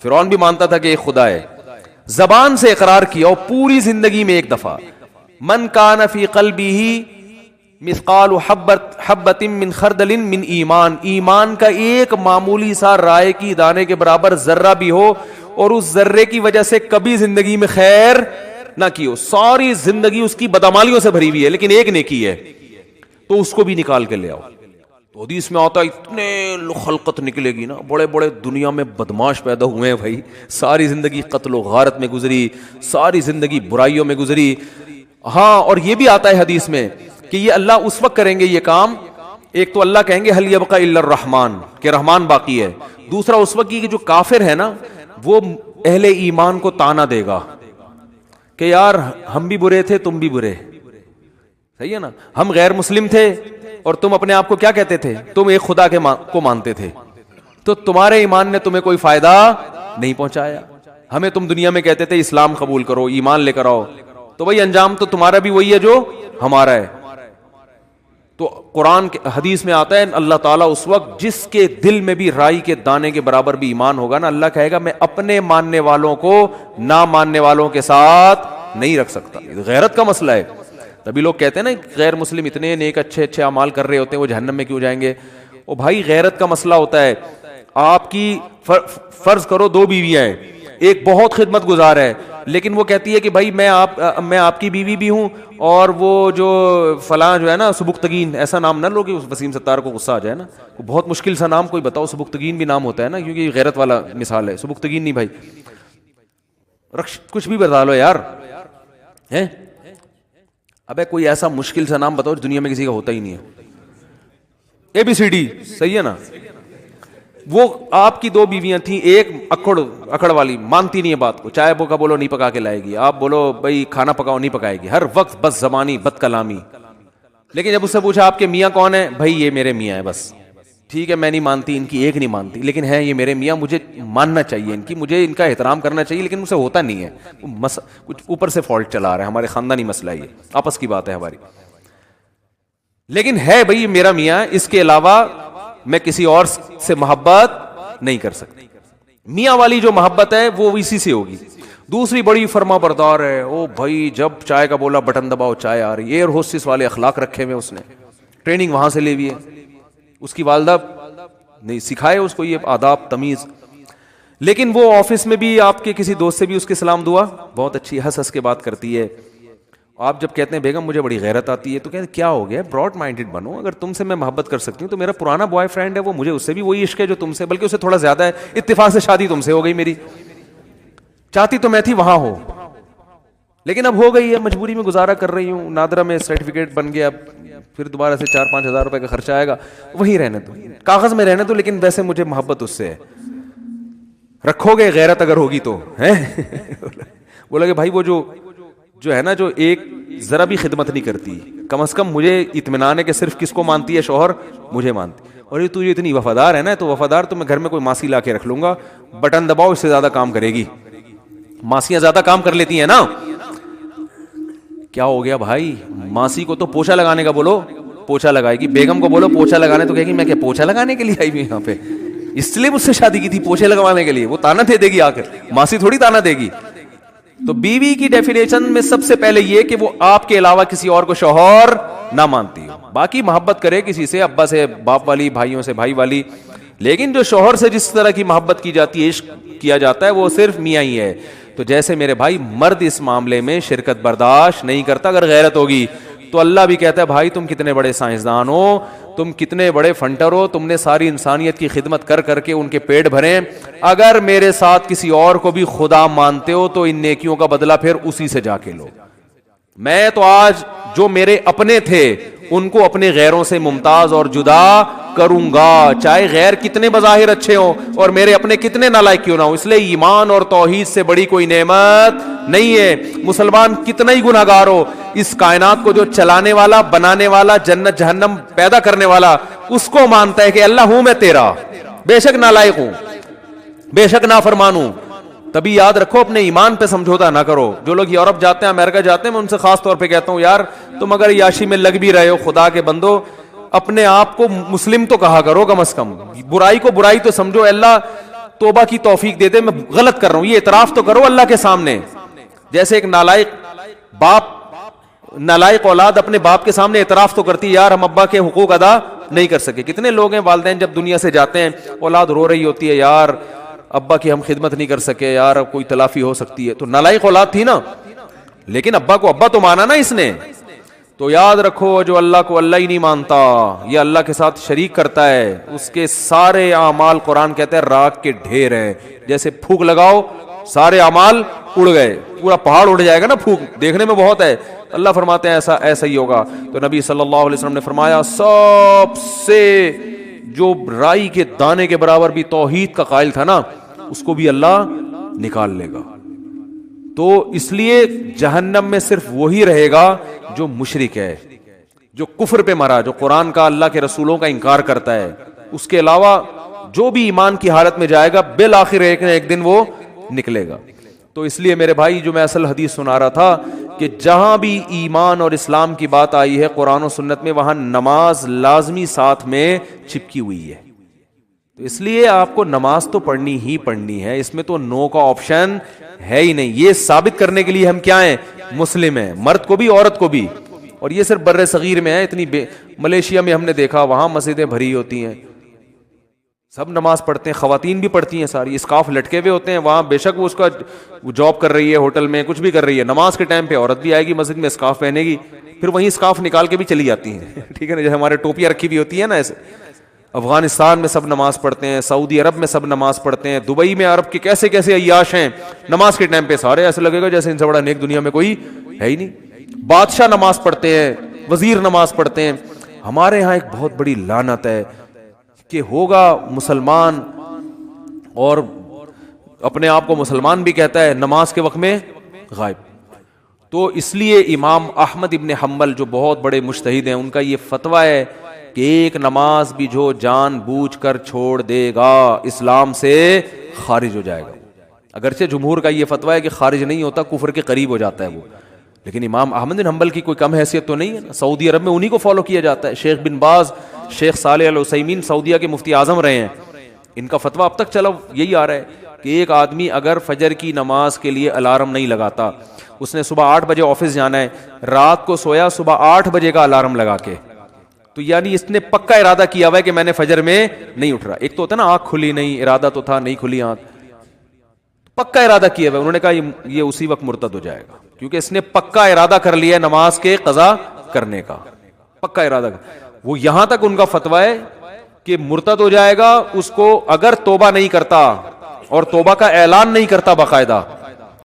فرعون بھی مانتا تھا کہ ایک خدا ہے, زبان سے اقرار کیا ہو پوری زندگی میں ایک دفعہ. من کان فی قلبہ مثقال حبۃ من خردل من ایمان, ایمان کا ایک معمولی سا رائے کی دانے کے برابر ذرہ بھی ہو, اور اس ذرے کی وجہ سے کبھی زندگی میں خیر نہ کی ہو, ساری زندگی اس کی بدعمالیوں سے بھری ہوئی ہے, لیکن ایک نیکی ہے, تو اس کو بھی نکال کے لے آؤ. تو حدیث میں آتا ہے اتنے خلقت نکلے گی نا, بڑے بڑے دنیا میں بدماش پیدا ہوئے ہیں بھائی, ساری زندگی قتل و غارت میں گزری, ساری زندگی برائیوں میں گزری. ہاں, اور یہ بھی آتا ہے حدیث میں کہ یہ اللہ اس وقت کریں گے یہ کام, ایک تو اللہ کہیں گے حل یبقى الا الرحمن, کہ رحمان باقی ہے. دوسرا اس وقت کہ جو کافر ہے نا وہ اہل ایمان کو تانا دے گا کہ یار ہم بھی برے تھے تم بھی برے, صحیح ہے نا, ہم غیر مسلم تھے اور تم اپنے آپ کو کیا کہتے تھے, تم ایک خدا کے کو مانتے تھے, تو تمہارے ایمان نے تمہیں کوئی فائدہ نہیں پہنچایا. ہمیں تم دنیا میں کہتے تھے اسلام قبول کرو, ایمان لے کر آؤ, تو بھائی انجام تو تمہارا بھی وہی ہے جو ہمارا ہے. تو قرآن کے حدیث میں آتا ہے اللہ تعالیٰ اس وقت جس کے دل میں بھی رائی کے دانے کے برابر بھی ایمان ہوگا نا, اللہ کہے گا میں اپنے ماننے والوں کو نہ ماننے والوں کے ساتھ نہیں رکھ سکتا. غیرت کا مسئلہ ہے. تبھی لوگ کہتے ہیں نا غیر مسلم اتنے نیک اچھے اچھے اعمال کر رہے ہوتے ہیں, وہ جہنم میں کیوں جائیں گے. او بھائی غیرت کا مسئلہ ہوتا ہے. آپ کی فرض کرو 2 بیویاں ہیں, ایک بہت خدمت گزار ہے لیکن وہ کہتی ہے کہ بھائی میں آپ کی بیوی بھی ہوں, اور وہ جو فلاں جو ہے نا سبکتگین, ایسا نام نہ لو کہ وسیم ستار کو غصہ آ جائے نا, بہت مشکل سا نام کوئی بتاؤ, سبکتگین بھی نام ہوتا ہے نا کیونکہ یہ غیرت والا مثال ہے. سبکتگین نہیں بھائی, کچھ بھی بتا لو یار, ہیں ابے کوئی ایسا مشکل سا نام بتاؤ دنیا میں کسی کا ہوتا ہی نہیں ہے. ABCD صحیح ہے نا. وہ آپ کی 2 بیویاں تھیں, ایک اکڑ والی مانتی نہیں ہے بات کو, چائے کا بولو نہیں پکا کے لائے گی, آپ بولو بھائی کھانا پکاؤ نہیں پکائے گی, ہر وقت بس زبانی بد کلامی. لیکن جب اس سے پوچھا آپ کے میاں کون ہیں, بھائی یہ میرے میاں ہیں بس, ٹھیک ہے میں نہیں مانتی, ان کی ایک نہیں مانتی, لیکن ہے یہ میرے میاں, مجھے ماننا چاہیے ان کی, مجھے ان کا احترام کرنا چاہیے, لیکن مجھ سے ہوتا نہیں ہے, کچھ اوپر سے فالٹ چلا رہا ہے, ہمارے خاندانی مسئلہ یہ آپس کی بات ہے ہماری, لیکن ہے بھائی میرا میاں, اس کے علاوہ میں کسی اور سے محبت نہیں کر سکتی. میاں والی جو محبت ہے وہ اسی سے ہوگی. دوسری بڑی فرما بردار ہے, او بھائی جب چائے کا بولا بٹن دباؤ چائے آ رہی ہے, ایئر ہوسٹس والے اخلاق رکھے ہوئے, اس نے ٹریننگ وہاں سے لی ہوئی ہے, اس کی والدہ نہیں سکھائے اس کو یہ آداب تمیز. لیکن وہ آفس میں بھی آپ کے کسی دوست سے بھی اس کے سلام دعا بہت اچھی ہنس ہنس کے بات کرتی ہے. آپ جب کہتے ہیں بیگم مجھے بڑی غیرت آتی ہے, تو کہتے ہیں کیا ہو گیا, براڈ مائنڈڈ بنو, اگر تم سے میں محبت کر سکتی ہوں تو میرا پرانا بوائے فرینڈ ہے وہ, مجھے اس سے بھی وہی عشق ہے جو تم سے, بلکہ اسے تھوڑا زیادہ ہے, اتفاق سے شادی تم سے ہو گئی میری, چاہتی تو میں تھی وہاں ہو, لیکن اب ہو گئی ہے, مجبوری میں گزارا کر رہی ہوں, نادرا میں سرٹیفکیٹ بن گیا, اب پھر دوبارہ سے 4-5 ہزار روپے کا خرچہ آئے گا, وہیں رہنے دو, کاغذ میں رہنے دو, لیکن ویسے مجھے محبت اس سے ہے. رکھو گے غیرت اگر ہوگی تو ہے. بولا کہ بھائی وہ جو ہے نا جو ایک ذرا بھی خدمت نہیں کرتی, کم از کم مجھے اطمینان ہے کہ صرف کس کو مانتی ہے, شوہر مجھے مانتی, اور یہ تو یہ اتنی وفادار ہے نا, تو وفادار تو میں گھر میں کوئی ماسی لا کے رکھ لوں گا, بٹن دباؤ اس سے زیادہ کام کرے گی, ماسیاں زیادہ کام کر لیتی ہیں نا. کیا ہو گیا بھائی, ماسی کو تو پوچھا لگانے کا بولو پوچھا لگائے گی, بیگم کو بولو پوچھا لگانے, تو کہے گی میں کیا پوچھا لگانے کے لیے آئی ہوئی یہاں پہ, اس لیے مجھ سے شادی کی تھی پوچھے لگوانے کے لیے, وہ تانا دے گی آ کر, ماسی تھوڑی تانا دے گی. تو بیوی کی ڈیفینیشن میں سب سے پہلے یہ کہ وہ آپ کے علاوہ کسی اور کو شوہر نہ مانتی ہو, باقی محبت کرے کسی سے, ابا سے باپ والی, بھائیوں سے بھائی والی, لیکن جو شوہر سے جس طرح کی محبت کی جاتی ہے, عشق کیا جاتا ہے, وہ صرف میاں ہی ہے. تو جیسے میرے بھائی مرد اس معاملے میں شرکت برداشت نہیں کرتا اگر غیرت ہوگی, تو اللہ بھی کہتا ہے بھائی تم کتنے بڑے سائنسدان ہو, تم کتنے بڑے فنٹر ہو, تم نے ساری انسانیت کی خدمت کر کر کے ان کے پیٹ بھرے, اگر میرے ساتھ کسی اور کو بھی خدا مانتے ہو تو ان نیکیوں کا بدلہ پھر اسی سے جا کے لو. میں تو آج جو میرے اپنے تھے ان کو اپنے غیروں سے ممتاز اور جدا کروں گا, چاہے غیر کتنے بظاہر اچھے ہوں اور میرے اپنے کتنے نالائق کیوں نہ ہوں. اس لیے ایمان اور توحید سے بڑی کوئی نعمت نہیں ہے. مسلمان کتنا ہی گناہگار ہو, اس کائنات کو جو چلانے والا, بنانے والا, جنت جہنم پیدا کرنے والا, اس کو مانتا ہے کہ اللہ ہوں میں تیرا, بے شک نالائق ہوں, بے شک نافرمان ہوں. تبھی یاد رکھو اپنے ایمان پہ سمجھوتا نہ کرو. جو لوگ یورپ جاتے ہیں, امریکہ جاتے ہیں, میں ان سے خاص طور پہ کہتا ہوں یار تم اگر یاشی میں لگ بھی رہے ہو, خدا کے بندو اپنے آپ کو مسلم تو کہا کرو, کم از کم برائی کو برائی تو سمجھو, اللہ توبہ کی توفیق دے دے, میں غلط کر رہا ہوں, یہ اعتراف تو کرو اللہ کے سامنے. جیسے ایک نالائق باپ, نالائق اولاد اپنے باپ کے سامنے اعتراف تو کرتی ہے یار ہم ابا کے حقوق ادا نہیں کر سکے. کتنے لوگ ہیں والدین جب دنیا سے جاتے ہیں, اولاد رو رہی ہوتی ہے یار ابا کی ہم خدمت نہیں کر سکے یار، اب کوئی تلافی ہو سکتی ہے، تو نالائق اولاد تھی نا، لیکن ابا کو ابا تو مانا نا اس نے. تو یاد رکھو جو اللہ کو اللہ ہی نہیں مانتا، یہ اللہ کے ساتھ شریک کرتا ہے، اس کے سارے اعمال قرآن کہتا ہے راک کے ڈھیر ہیں، جیسے پھونک لگاؤ سارے اعمال اڑ گئے، پورا پہاڑ اڑ جائے گا نا، پھونک دیکھنے میں بہت ہے، اللہ فرماتے ہیں ایسا ہی ہوگا. تو نبی صلی اللہ علیہ وسلم نے فرمایا سب سے جو رائی کے دانے کے برابر بھی توحید کا قائل تھا نا، اس کو بھی اللہ نکال لے گا. تو اس لیے جہنم میں صرف وہی رہے گا جو مشرک ہے، جو کفر پہ مرا، جو قرآن کا اللہ کے رسولوں کا انکار کرتا ہے. اس کے علاوہ جو بھی ایمان کی حالت میں جائے گا بالآخر ایک نہ ایک دن وہ نکلے گا. تو اس لیے میرے بھائی جو میں اصل حدیث سنا رہا تھا کہ جہاں بھی ایمان اور اسلام کی بات آئی ہے قرآن و سنت میں، وہاں نماز لازمی ساتھ میں چپکی ہوئی ہے. تو اس لیے آپ کو نماز تو پڑھنی ہی پڑھنی ہے، اس میں تو نو کا آپشن ہے ہی نہیں. یہ ثابت کرنے کے لیے ہم کیا ہیں؟ مسلم ہیں، مرد کو بھی عورت کو بھی. اور یہ صرف بر صغیر میں ہے، اتنی ملیشیا میں ہم نے دیکھا وہاں مسجدیں بھری ہوتی ہیں، سب نماز پڑھتے ہیں، خواتین بھی پڑھتی ہیں ساری، اسکارف لٹکے ہوئے ہوتے ہیں وہاں، بے شک وہ اس کا جاب کر رہی ہے ہوٹل میں، کچھ بھی کر رہی ہے، نماز کے ٹائم پہ عورت بھی آئے گی مسجد میں اسکارف پہنے گی، پھر وہیں اسکارف نکال کے بھی چلی جاتی ہیں. ٹھیک ہے نا، جیسے ہمارے ٹوپیاں رکھی ہوئی ہوتی ہیں نا ایسے. افغانستان میں سب نماز پڑھتے ہیں، سعودی عرب میں سب نماز پڑھتے ہیں، دبئی میں عرب کے کیسے کیسے عیاش ہیں، نماز کے ٹائم پہ سارے ایسے لگے گا جیسے ان سے بڑا نیک دنیا میں کوئی ہے ہی نہیں. بادشاہ نماز پڑھتے ہیں، وزیر نماز پڑھتے ہیں. ہمارے یہاں ایک بہت بڑی لعنت ہے کہ ہوگا مسلمان اور اپنے آپ کو مسلمان بھی کہتا ہے، نماز کے وقت میں غائب. تو اس لیے امام احمد ابن حنبل جو بہت بڑے مجتہد ہیں، ان کا یہ فتویٰ ہے کہ ایک نماز بھی جو جان بوجھ کر چھوڑ دے گا اسلام سے خارج ہو جائے گا. اگرچہ جمہور کا یہ فتویٰ ہے کہ خارج نہیں ہوتا، کفر کے قریب ہو جاتا ہے وہ، لیکن امام احمد بن حنبل کی کوئی کم حیثیت تو نہیں ہے نا. سعودی عرب میں انہی کو فالو کیا جاتا ہے. شیخ بن باز، شیخ صالح العثیمین سعودیہ کے مفتی اعظم رہے ہیں، ان کا فتویٰ اب تک چلا یہی آ رہا ہے کہ ایک آدمی اگر فجر کی نماز کے لیے الارم نہیں لگاتا، اس نے صبح 8 بجے آفس جانا ہے، رات کو سویا صبح 8 بجے کا الارم لگا کے، تو یعنی اس نے پکا ارادہ کیا ہوا ہے کہ میں نے فجر میں نہیں اٹھ رہا. ایک تو ہوتا ہے نا آنکھ کھلی نہیں، ارادہ تو تھا نہیں کھلی آنکھ، پکا ارادہ کیا ہوا ہے. انہوں نے کہا یہ اسی وقت مرتد ہو جائے گا، کیونکہ اس نے پکا ارادہ کر لیا نماز کے قضا کرنے کا، پکا ارادہ. وہ یہاں تک ان کا فتویٰ ہے کہ مرتد ہو جائے گا اس کو اگر توبہ نہیں کرتا اور توبہ کا اعلان نہیں کرتا باقاعدہ،